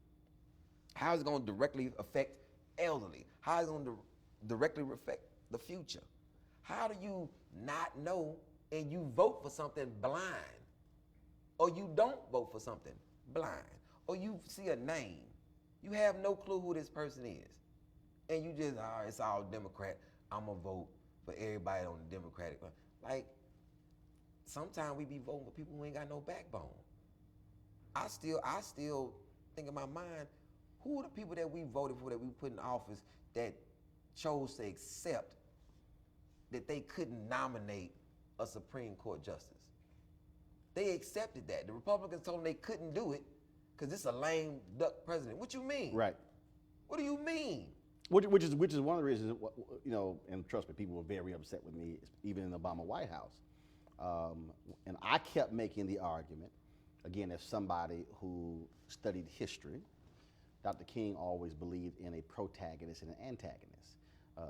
How is it going to directly affect elderly? How is it going to directly affect the future? How do you not know and you vote for something blind? Or you don't vote for something blind? Or you see a name, you have no clue who this person is. And you just, it's all Democrat, I'm gonna vote for everybody on the Democratic. Like, sometimes we be voting for people who ain't got no backbone. I still think in my mind, who are the people that we voted for, that we put in office, that chose to accept that they couldn't nominate a Supreme Court justice? They accepted that. The Republicans told them they couldn't do it because it's a lame duck president. What you mean? Right. What do you mean? Which is one of the reasons, you know, and trust me, people were very upset with me, even in the Obama White House. And I kept making the argument Again, as somebody who studied history, Dr. King always believed in a protagonist and an antagonist.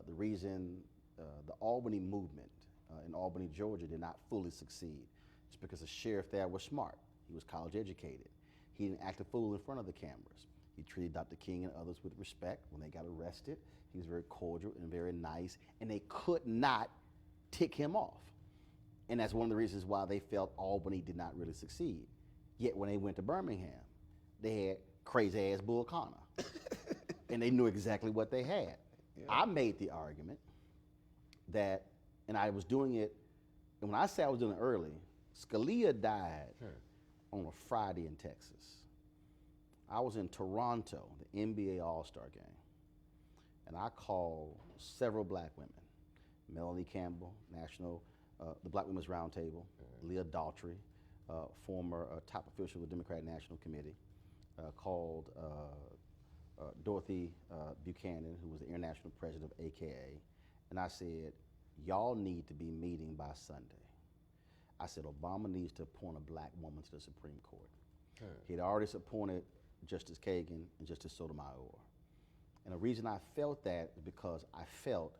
The reason the Albany movement in Albany, Georgia did not fully succeed is because the sheriff there was smart. He was college educated. He didn't act a fool in front of the cameras. He treated Dr. King and others with respect. When they got arrested, he was very cordial and very nice, and they could not tick him off. And that's one of the reasons why they felt Albany did not really succeed. Yet when they went to Birmingham, they had crazy ass Bull Connor. And they knew exactly what they had. Yeah. I made the argument that, and I was doing it, and when I say I was doing it early, Scalia died on a Friday in Texas. I was in Toronto, the NBA All-Star game, and I called several black women. Melanie Campbell, the Black Women's Roundtable, Leah Daltrey, former top official of the Democratic National Committee, called Dorothy Buchanan, who was the international president of AKA, and I said, y'all need to be meeting by Sunday. I said, Obama needs to appoint a black woman to the Supreme Court. He'd already appointed Justice Kagan and Justice Sotomayor. And the reason I felt that is because I felt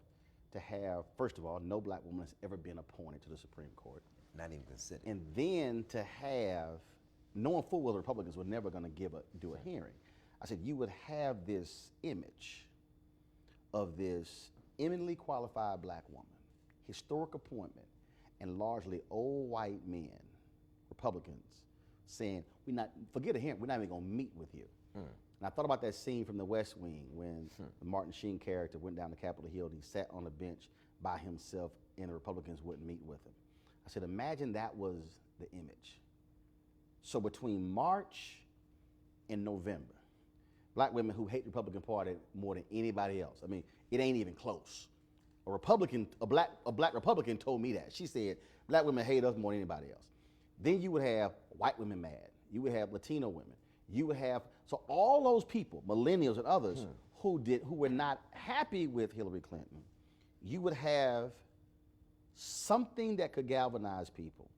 to have, first of all, no black woman has ever been appointed to the Supreme Court. Not even considered. And then to have, knowing full well the Republicans were never going to do a hearing, I said you would have this image of this eminently qualified black woman, historic appointment, and largely old white men, Republicans, saying, forget a hearing, we're not even going to meet with you. And I thought about that scene from The West Wing when the Martin Sheen character went down to Capitol Hill and he sat on a bench by himself and the Republicans wouldn't meet with him. I said, imagine that was the image. So between March and November, black women who hate the Republican Party more than anybody else, I mean, it ain't even close. A black Republican told me that. She said, black women hate us more than anybody else. Then you would have white women mad. You would have Latino women. You would have, so all those people, millennials and others, who were not happy with Hillary Clinton, you would have something that could galvanize people.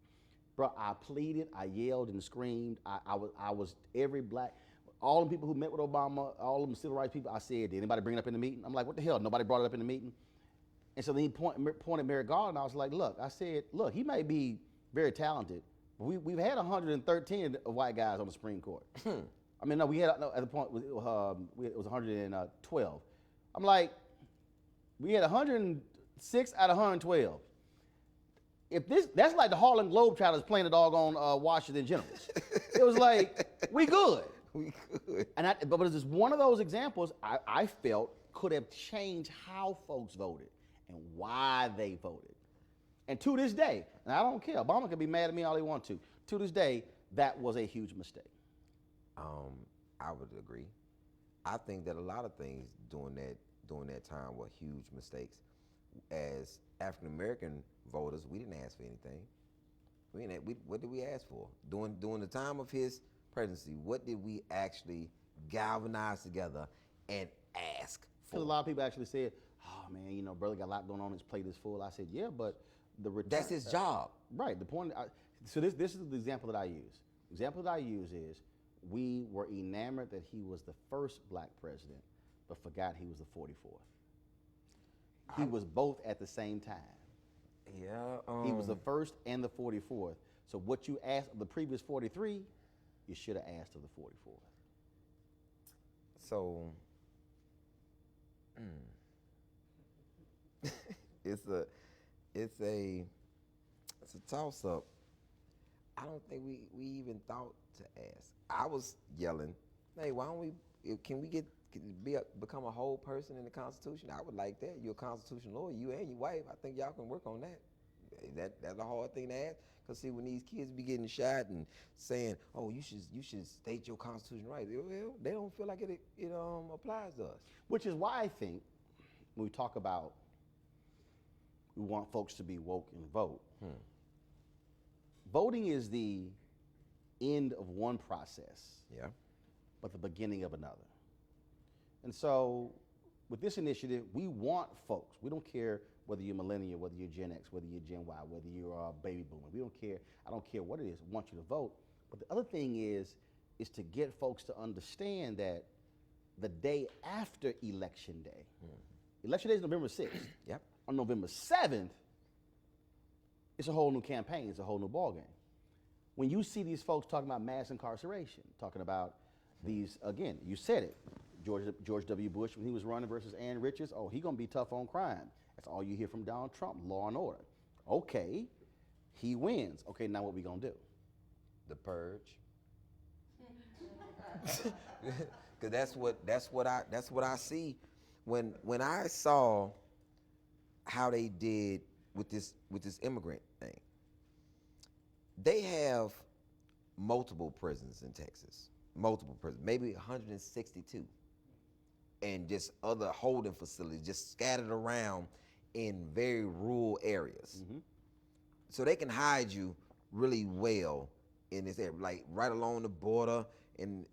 Bro, I pleaded, I yelled and screamed. I was every black, all the people who met with Obama, all of them civil rights people, I said, did anybody bring it up in the meeting? I'm like, what the hell? Nobody brought it up in the meeting? And so then he pointed Merrick Garland. I was like, look, he may be very talented, but we've had 113 white guys on the Supreme Court. I mean, no, we had, at the point, it was 112. I'm like, we had 106 out of 112. That's like the Harlem Globetrotters playing the doggone Washington Generals. It was like, we good. We could. But it's just one of those examples I felt could have changed how folks voted and why they voted. And to this day, and I don't care, Obama can be mad at me all he wants to this day, that was a huge mistake. I would agree. I think that a lot of things during that time were huge mistakes. As African American voters, we didn't ask for anything. What did we ask for? During the time of his presidency, what did we actually galvanize together and ask for? Because a lot of people actually said, oh man, brother got a lot going on, his plate is full. I said, yeah, but the return. That's his job. Right, the point, so this is the example that I use. The example that I use is, we were enamored that he was the first black president, but forgot he was the 44th. He was both at the same time. Yeah. He was the first and the 44th. So what you asked of the previous 43, you should have asked of the 44th. So, it's a toss-up. I don't think we even thought to ask. I was yelling, hey, why don't can we become a whole person in the Constitution? I would like that. You're a Constitution lawyer, you and your wife. I think y'all can work on that. That's a hard thing to ask. Because see, when these kids be getting shot and saying, oh, you should state your Constitution right, well, they don't feel like it applies to us. Which is why I think when we talk about we want folks to be woke and vote, voting is the end of one process, but the beginning of another. And so with this initiative, we want folks, we don't care whether you're millennial, whether you're Gen X, whether you're Gen Y, whether you're a baby boomer, we don't care, I don't care what it is, we want you to vote, But the other thing is to get folks to understand that the day after Election Day, Election Day is November 6th. Yep. On November 7th, it's a whole new campaign. It's a whole new ballgame. When you see these folks talking about mass incarceration, talking about these, again, you said it, George W. Bush, when he was running versus Ann Richards, oh, he gonna be tough on crime. That's all you hear from Donald Trump, law and order. Okay, he wins. Okay, now what we gonna do? The purge. Because that's what I see when I saw how they did with this immigrant thing. They have multiple prisons in Texas, multiple prisons, maybe 162, and just other holding facilities just scattered around in very rural areas. Mm-hmm. So they can hide you really well in this area, like right along the border, and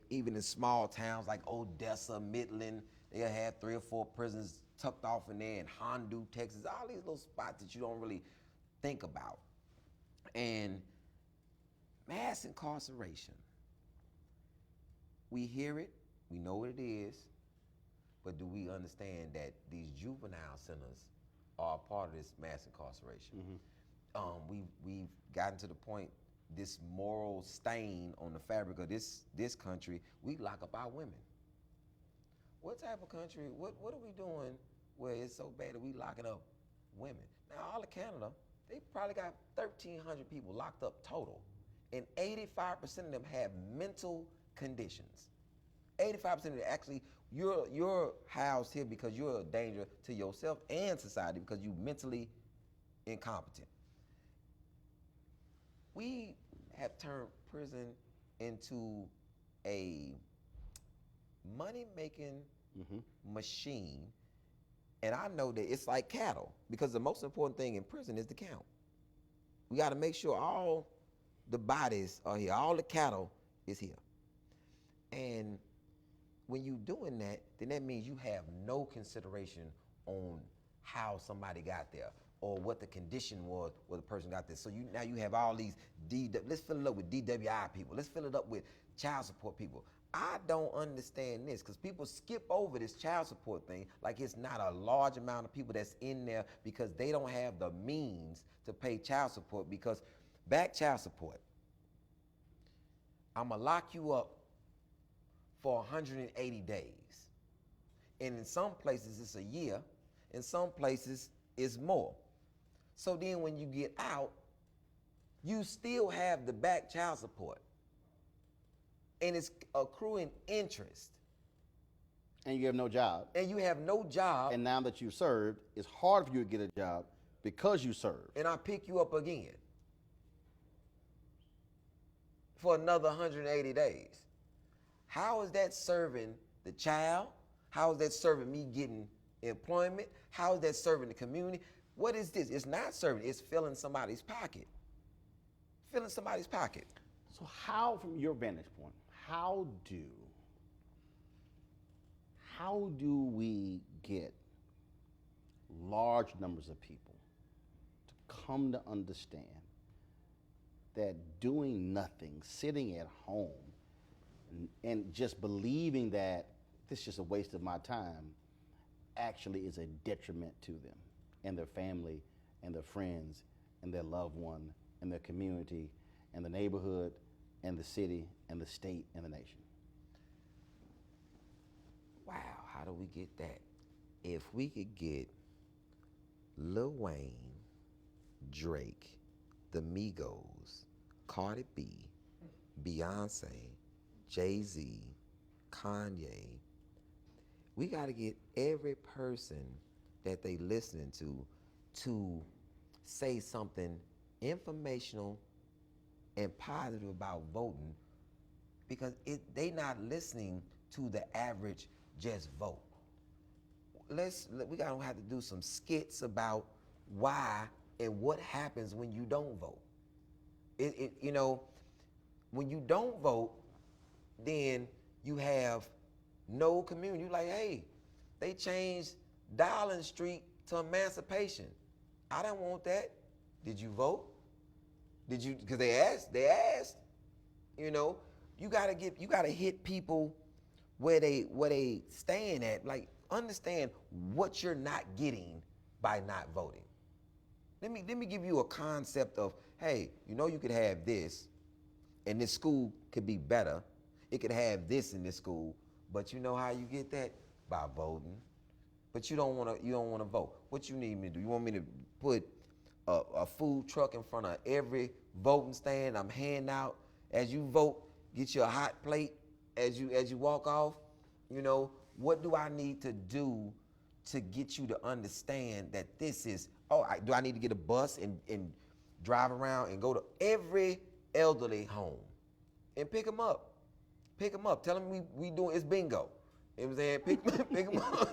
even in small towns like Odessa, Midland. They'll have 3 or 4 prisons tucked off in there, in Hondo, Texas, all these little spots that you don't really think about. And mass incarceration, we hear it, we know what it is, but do we understand that these juvenile centers are a part of this mass incarceration? Mm-hmm. We've gotten to the point, this moral stain on the fabric of this country, we lock up our women. What type of country, what are we doing where it's so bad that we locking up women? Now, all of Canada, they probably got 1,300 people locked up total, and 85% of them have mental conditions. 85% of them, actually, you're housed here because you're a danger to yourself and society because you're mentally incompetent. We have turned prison into a money-making machine, and I know that it's like cattle, because the most important thing in prison is the count. We got to make sure all the bodies are here, all the cattle is here. And when you're doing that, then that means you have no consideration on how somebody got there or what the condition was where the person got there. So now you have all these, let's fill it up with DWI people. Let's fill it up with child support people. I don't understand this, because people skip over this child support thing like it's not a large amount of people that's in there because they don't have the means to pay child support. Because back child support, I'm gonna lock you up for 180 days. And in some places it's a year, in some places it's more. So then when you get out, you still have the back child support. And it's accruing interest. And you have no job. And you have no job. And now that you've served, it's hard for you to get a job because you served. And I pick you up again for another 180 days. How is that serving the child? How is that serving me getting employment? How is that serving the community? What is this? It's not serving, it's filling somebody's pocket. Filling somebody's pocket. So how, from your vantage point, how do we get large numbers of people to come to understand that doing nothing, sitting at home, and just believing that this is just a waste of my time actually is a detriment to them and their family and their friends and their loved one and their community and the neighborhood and the city and the state and the nation? Wow, how do we get that? If we could get Lil Wayne, Drake, the Migos, Cardi B, Beyonce, Jay-Z, Kanye, we got to get every person that they listening to say something informational and positive about voting, because they not listening to the average just vote. We gotta have to do some skits about why and what happens when you don't vote. When you don't vote, then you have no community. You're like, hey, they changed Dowling Street to Emancipation. I don't want that. Did you vote? Did you? Because they asked. You know, you gotta hit people where they stand at. Like, understand what you're not getting by not voting. Let me give you a concept of, hey, you know, you could have this, and this school could be better. It could have this in this school, but you know how you get that? By voting. But you don't wanna vote. What you need me to do? You want me to put a food truck in front of every voting stand? I'm handing out, as you vote, get you a hot plate as you walk off. You know, what do I need to do to get you to understand that this is, do I need to get a bus and drive around and go to every elderly home and pick them up? Pick them up. Tell them we doing, it's bingo. You know what I'm saying? Pick them up.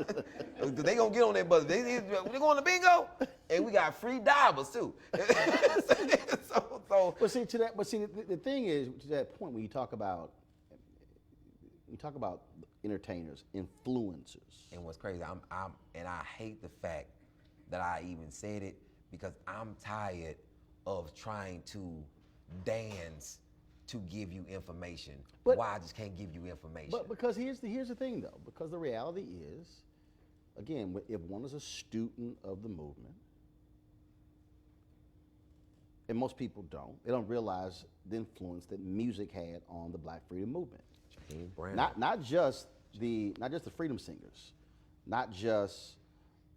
Because they going to get on that bus. They going to bingo, and we got free divers too. But see, the thing is, to that point, when you talk about entertainers, influencers. And what's crazy, I hate the fact that I even said it, because I'm tired of trying to dance to give you information. Why I just can't give you information? But because here's the thing though, because the reality is, again, if one is a student of the movement, and most people don't, they don't realize the influence that music had on the Black freedom movement. Not just the freedom singers, not just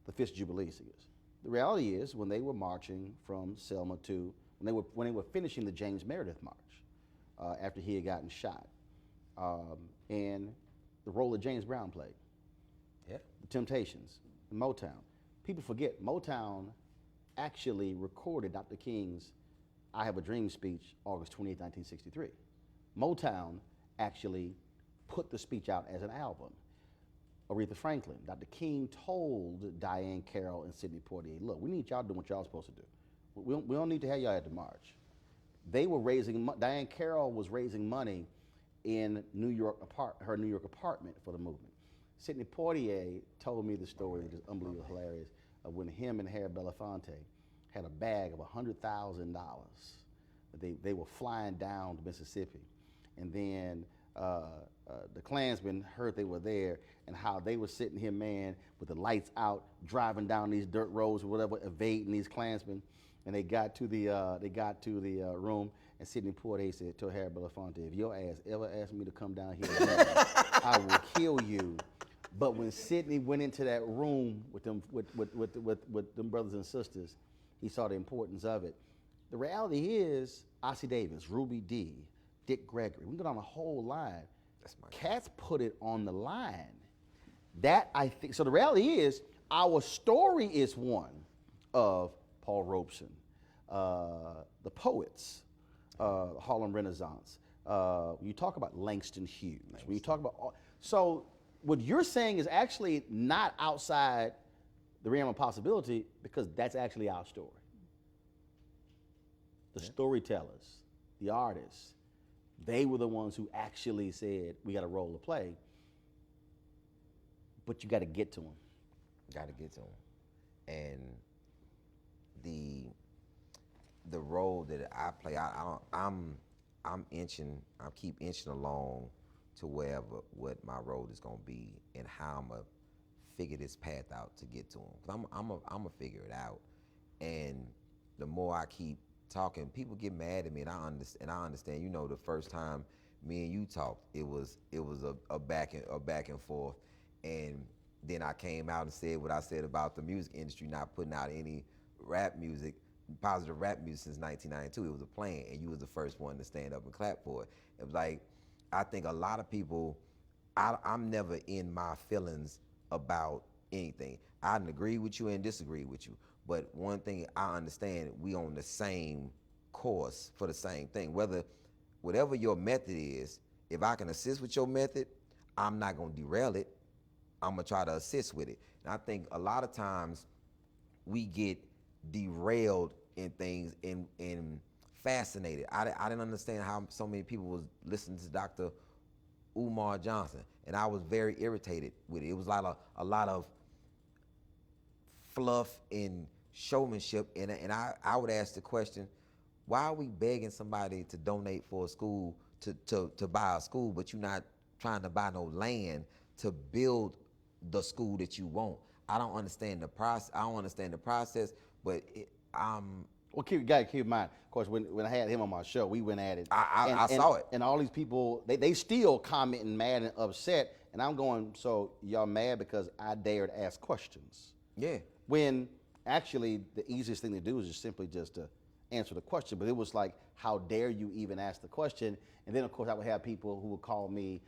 the Fisk Jubilee singers. The reality is, when they were marching from Selma to when they were finishing the James Meredith March, after he had gotten shot, and the role that James Brown played, the Temptations, Motown. People forget Motown actually recorded Dr. King's "I Have a Dream" speech August 28, 1963. Motown actually put the speech out as an album. Aretha Franklin, Dr. King told Diane Carroll and Sidney Poitier, look, we need y'all doing what y'all supposed to do. We don't need to have y'all at the march. They were Diane Carroll was raising money in her New York apartment for the movement. Sidney Poitier told me the story, which is unbelievably hilarious, of when him and Harry Belafonte had a bag of $100,000. They were flying down to Mississippi, and then the Klansmen heard they were there, and how they were sitting here, man, with the lights out, driving down these dirt roads or whatever, evading these Klansmen. And they got to the room, and Sidney Poitier said to Harry Belafonte, if your ass ever asked me to come down here again, I will kill you. But when Sidney went into that room with them brothers and sisters, he saw the importance of it. The reality is, Ossie Davis, Ruby Dee, Dick Gregory, we can go down a whole line. Cats put it on the line. That, I think, so the reality is, our story is one of Paul Robeson, the poets, Harlem Renaissance. When you talk about Langston Hughes, when you talk about, so what you're saying is actually not outside the realm of possibility, because that's actually our story. The storytellers, the artists, they were the ones who actually said, we got a role to play, but you got to get to them. Got to get to them. And the role that I play, I keep inching along to wherever what my role is gonna be and how I'm gonna figure this path out to get to them. Cause I'm gonna figure it out. And the more I keep talking, people get mad at me, and I understand. You know, the first time me and you talked, it was a back and forth, and then I came out and said what I said about the music industry not putting out any rap music, positive rap music, since 1992. It was a plan, and you was the first one to stand up and clap for it. It was like, I think a lot of people, I'm never in my feelings about anything. I can agree with you and disagree with you, but one thing I understand, we on the same course for the same thing. Whatever your method is, if I can assist with your method, I'm not gonna derail it. I'm gonna try to assist with it. And I think a lot of times we get derailed in things and fascinated. I didn't understand how so many people was listening to Dr. Umar Johnson, and I was very irritated with it. It was like a lot of fluff and showmanship, and I would ask the question, why are we begging somebody to donate for a school to buy a school, but you're not trying to buy no land to build the school that you want. I don't understand the process. But Well, you got to keep in mind, of course, when I had him on my show, we went at it. I saw it. And all these people, they still commenting mad and upset. And I'm going, so y'all mad because I dared ask questions. Yeah. When actually the easiest thing to do is just simply just to answer the question. But it was like, how dare you even ask the question? And then, of course, I would have people who would call me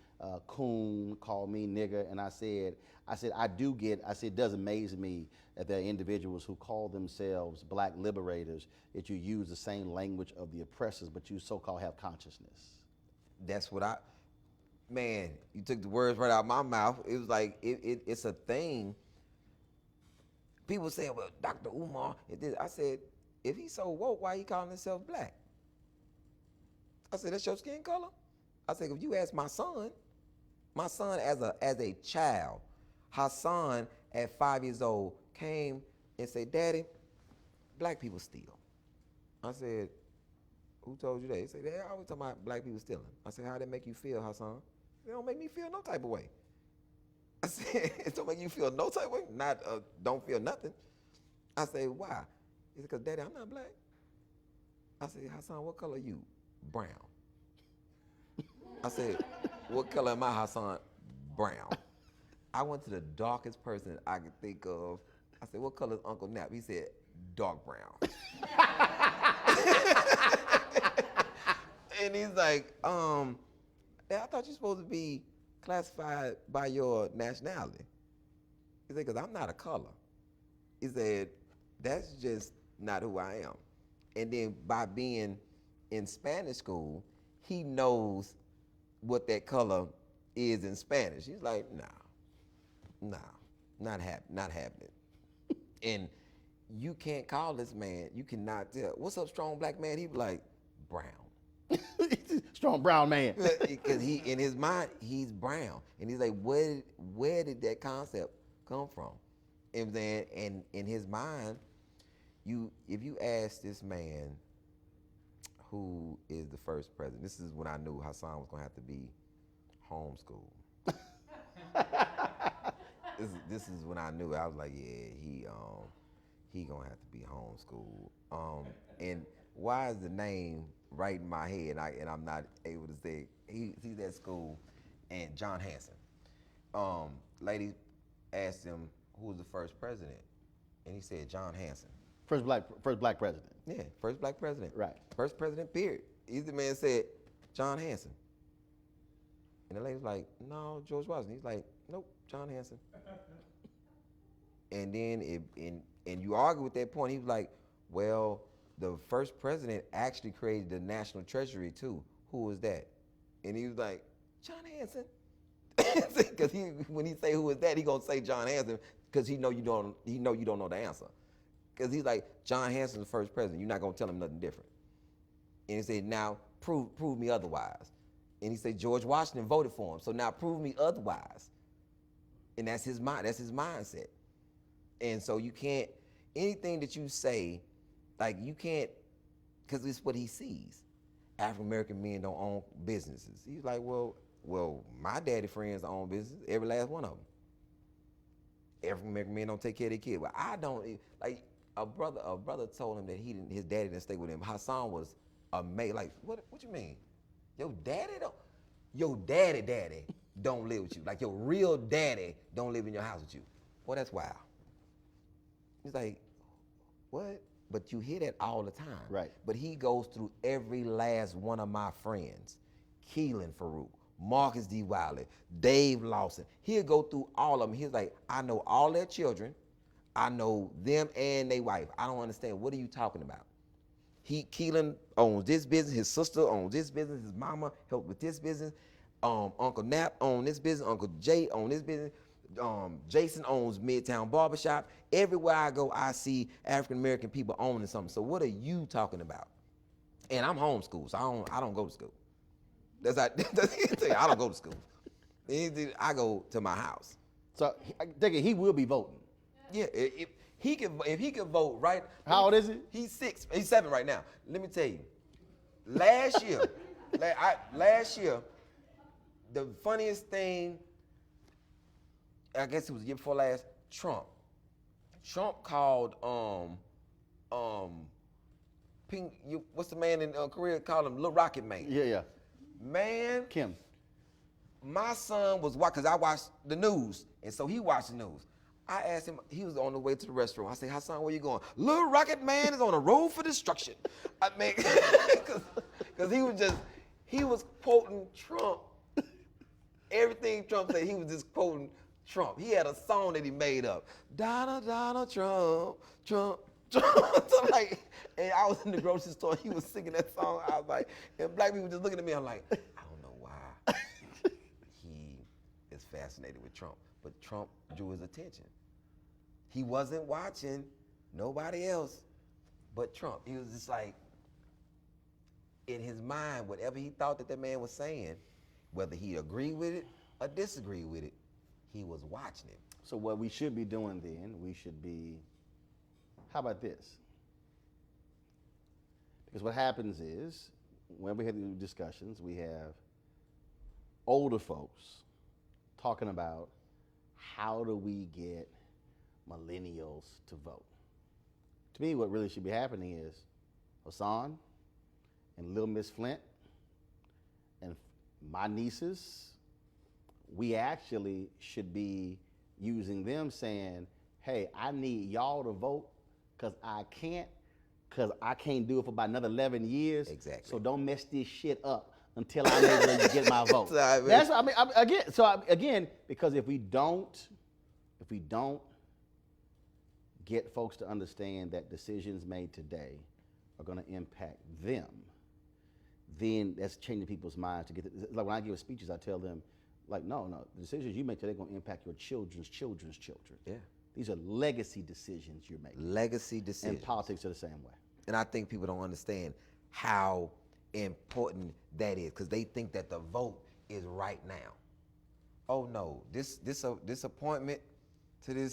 coon, call me nigger. And I said, it does amaze me that there are individuals who call themselves black liberators, that you use the same language of the oppressors, but you so-called have consciousness. That's what man, you took the words right out of my mouth. It was like, it's a thing. People say, well, Dr. Umar, I said, if he's so woke, why he calling himself black? I said, that's your skin color? I said, if you ask my son as a child, Hassan at 5 years old came and said, Daddy, black people steal. I said, who told you that? He said, they always talking about black people stealing. I said, how'd that make you feel, Hassan? It don't make me feel no type of way. I said, it don't make you feel no type of way? Not, don't feel nothing. I said, why? He said, because Daddy, I'm not black. I said, Hassan, what color are you? Brown. I said, what color am I, Hassan? Brown. I went to the darkest person I could think of. I said, what color is Uncle Nap? He said, dark brown. And he's like, I thought you're supposed to be classified by your nationality. He said, because I'm not a color. He said, that's just not who I am. And then by being in Spanish school, he knows what that color is in Spanish. He's like, nah, not happening. And you can't call this man, you cannot tell, what's up, strong black man? He be like, brown. Strong brown man. Because he, in his mind, he's brown. And he's like, where did that concept come from? And then, and in his mind, if you ask this man who is the first president, this is when I knew Hassan was gonna have to be homeschooled. This is when I knew. I was like, yeah, he gonna have to be homeschooled. And why is the name right in my head and I'm not able to say he's at school, and John Hanson. Lady asked him who was the first president, and he said John Hanson. First black president. Yeah, first black president. Right. First president, period. Either man said John Hanson. And the lady was like, no, George Washington. He's like, nope, John Hanson. And then and you argue with that point, he was like, well, the first president actually created the National Treasury too. Who was that? And he was like, John Hanson. Because when he say who is that, he gonna say John Hanson because he know you don't know the answer. Because he's like, John Hanson's the first president. You're not gonna tell him nothing different. And he said, now prove me otherwise. And he said George Washington voted for him. So now prove me otherwise. And that's his mind. That's his mindset. And so you can't, anything that you say, like you can't, because it's what he sees. African American men don't own businesses. He's like, well, my daddy friends own businesses, every last one of them. African American men don't take care of their kids. Well, I don't. Like a brother told him that his daddy didn't stay with him. Hassan was amazed. Like, what you mean? Your daddy don't live with you. Like your real daddy don't live in your house with you. Well, that's wild. He's like, what? But you hear that all the time. Right. But he goes through every last one of my friends. Keelan Farouk, Marcus D. Wiley, Dave Lawson. He'll go through all of them. He's like, I know all their children. I know them and their wife. I don't understand. What are you talking about? Keelan owns this business. His sister owns this business. His mama helped with this business. Uncle Nap owns this business. Uncle Jay owns this business. Jason owns Midtown Barbershop. Everywhere I go, I see African American people owning something. So what are you talking about? And I'm homeschooled, so I don't go to school. That's I don't go to school. I go to my house. So I think he will be voting. Yeah, if he can vote right. How old is he? He's 7 right now. Let me tell you, last year Last year, the funniest thing, I guess it was the year before last, Trump. Trump called what's the man in Korea called him? Little Rocket Man. Yeah. Man, Kim. my son was watching, because I watched the news, and so he watched the news. I asked him, he was on the way to the restaurant. I said, "Hi, son, where you going?" "Little Rocket Man is on a road for destruction." I mean, because he was quoting Trump. Everything Trump said, he was just quoting Trump. He had a song that he made up. Donald Trump, Trump. So like, and I was in the grocery store, he was singing that song. I was like, and black people just looking at me, I'm like, I don't know why he is fascinated with Trump. But Trump drew his attention. He wasn't watching nobody else but Trump. He was just like, in his mind, whatever he thought that man was saying, whether he agreed with it or disagreed with it, he was watching it. So what we should be doing then, we should be, how about this? Because what happens is, when we have these discussions, we have older folks talking about how do we get millennials to vote. To me, what really should be happening is Hassan and Little Miss Flint and my nieces, we actually should be using them saying, "Hey, I need y'all to vote because I can't do it for about another 11 years. Exactly. So don't mess this shit up until I'm able to get my vote." So, That's again, because if we don't get folks to understand that decisions made today are going to impact them, then that's changing people's minds to get like when I give speeches, I tell them, like, no, the decisions you make today are going to impact your children's children's children. Yeah. These are legacy decisions you're making. Legacy decisions. And politics are the same way. And I think people don't understand how important that is, because they think that the vote is right now. Oh no, this appointment to the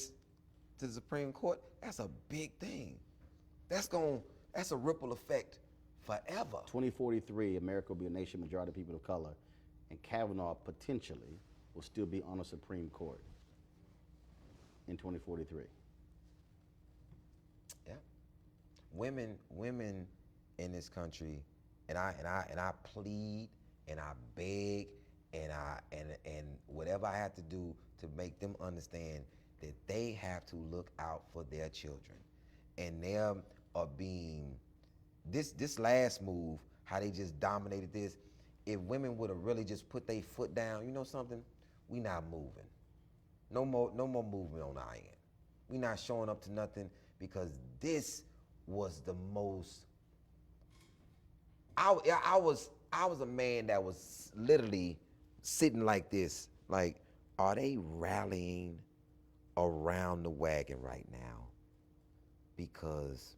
Supreme Court, that's a big thing. That's a ripple effect forever. 2043, America will be a nation majority of people of color, and Cavanaugh potentially will still be on the Supreme Court in 2043. Yeah. Women in this country, and I plead and I beg and whatever I have to do to make them understand that they have to look out for their children. And there are being this last move, how they just dominated this. If women would have really just put their foot down, you know something? We not moving. No more movement on our end. We not showing up to nothing, because this was the most. I was a man that was literally sitting like this, like, are they rallying around the wagon right now because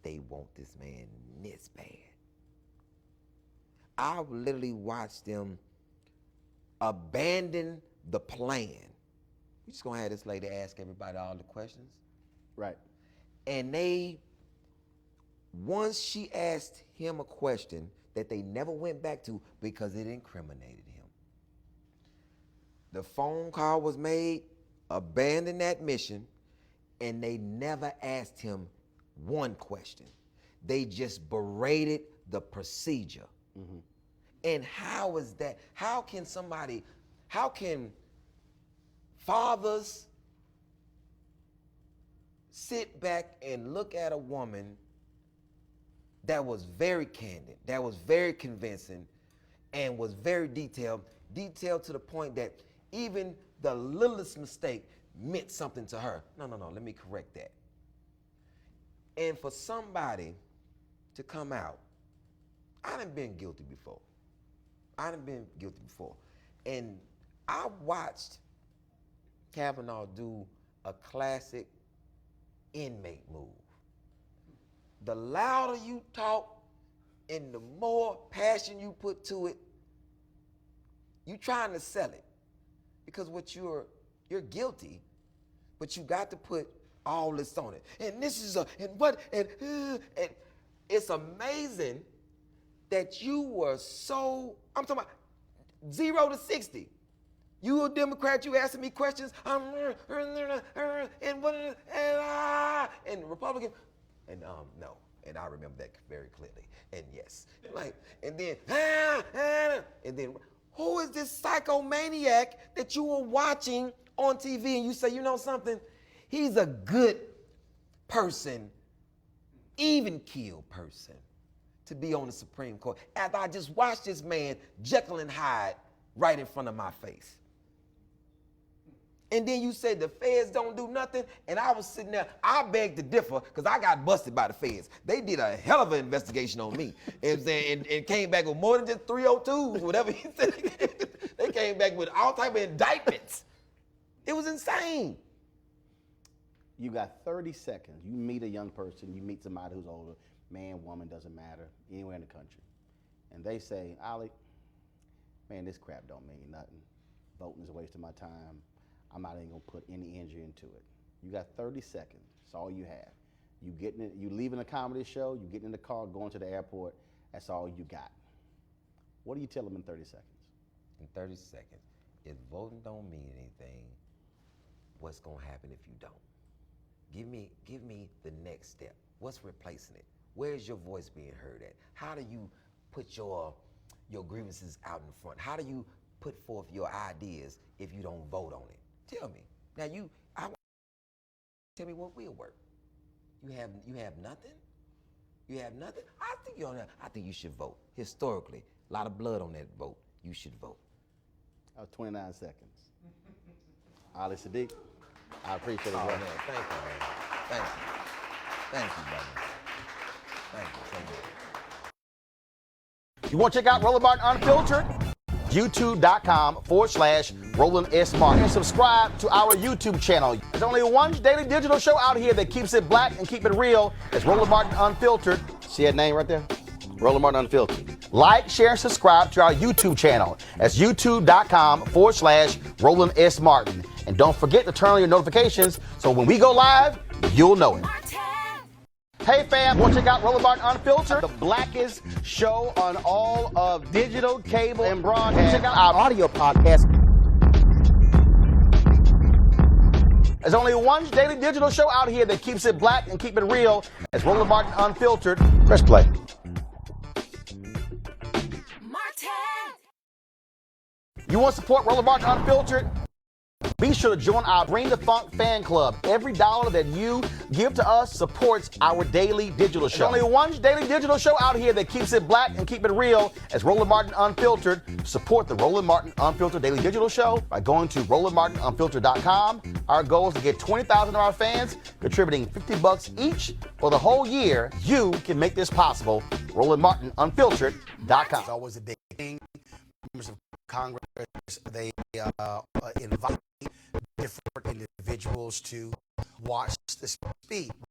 they want this man this bad? I literally watched them abandon the plan. We just gonna have this lady ask everybody all the questions. Right. And once she asked him a question that they never went back to because it incriminated him. The phone call was made, abandon that mission, and they never asked him one question. They just berated the procedure. Mm-hmm. And how is that? How can fathers sit back and look at a woman that was very candid, that was very convincing, and was very detailed to the point that even the littlest mistake meant something to her? No, let me correct that. And for somebody to come out, I done been guilty before. And I watched Cavanaugh do a classic inmate move. The louder you talk and the more passion you put to it, you trying to sell it. Because you're guilty, but you got to put all this on it. And this is and it's amazing that you were so, I'm talking about 0 to 60. You a Democrat, you asking me questions, and Republican, and no, and I remember that very clearly, and yes, like, and then, who is this psychomaniac that you were watching on TV and you say, you know something, he's a good person, even killed person, to be on the Supreme Court, after I just watched this man Jekyll and Hyde right in front of my face. And then you said the feds don't do nothing, and I was sitting there, I begged to differ, because I got busted by the feds. They did a hell of an investigation on me, and came back with more than just 302s, whatever he said. They came back with all type of indictments. It was insane. You got 30 seconds. You meet a young person, you meet somebody who's older, man, woman, doesn't matter, anywhere in the country. And they say, Ali, man, this crap don't mean nothing. Voting is a waste of my time. I'm not even gonna put any energy into it. You got 30 seconds. That's all you have. You leaving a comedy show, you getting in the car, going to the airport, that's all you got. What do you tell them in 30 seconds? In 30 seconds, if voting don't mean anything, what's gonna happen if you don't? Give me the next step. What's replacing it? Where's your voice being heard at? How do you put your grievances out in front? How do you put forth your ideas if you don't vote on it? Tell me. Now tell me what will work. You have nothing? You have nothing? I think you should vote. Historically, a lot of blood on that vote. You should vote. 29 seconds. Ali Siddiq, I appreciate it. Oh, brother. man, thank you, man. Thank you. Thank you, brother. Thank you so much. You want to check out Roland Martin Unfiltered? YouTube.com/Roland S. Martin. And subscribe to our YouTube channel. There's only one daily digital show out here that keeps it black and keep it real. It's Roland Martin Unfiltered. See that name right there? Roland Martin Unfiltered. Like, share, and subscribe to our YouTube channel. That's YouTube.com/Roland S. Martin. And don't forget to turn on your notifications so when we go live, you'll know it. Hey fam, want to check out Roland Martin Unfiltered, the blackest show on all of digital, cable, and broadcast. Check out our audio podcast. There's only one daily digital show out here that keeps it black and keep it real. It's Roland Martin Unfiltered. Press play. You want to support Roland Martin Unfiltered? Be sure to join our Bring the Funk fan club. Every dollar that you give to us supports our daily digital show. There's only one daily digital show out here that keeps it black and keep it real. It's Roland Martin Unfiltered. Support the Roland Martin Unfiltered daily digital show by going to RolandMartinUnfiltered.com. Our goal is to get 20,000 of our fans contributing $50 each for the whole year. You can make this possible. RolandMartinUnfiltered.com. It's always a big thing. Members of Congress, they invite different individuals to watch the speech.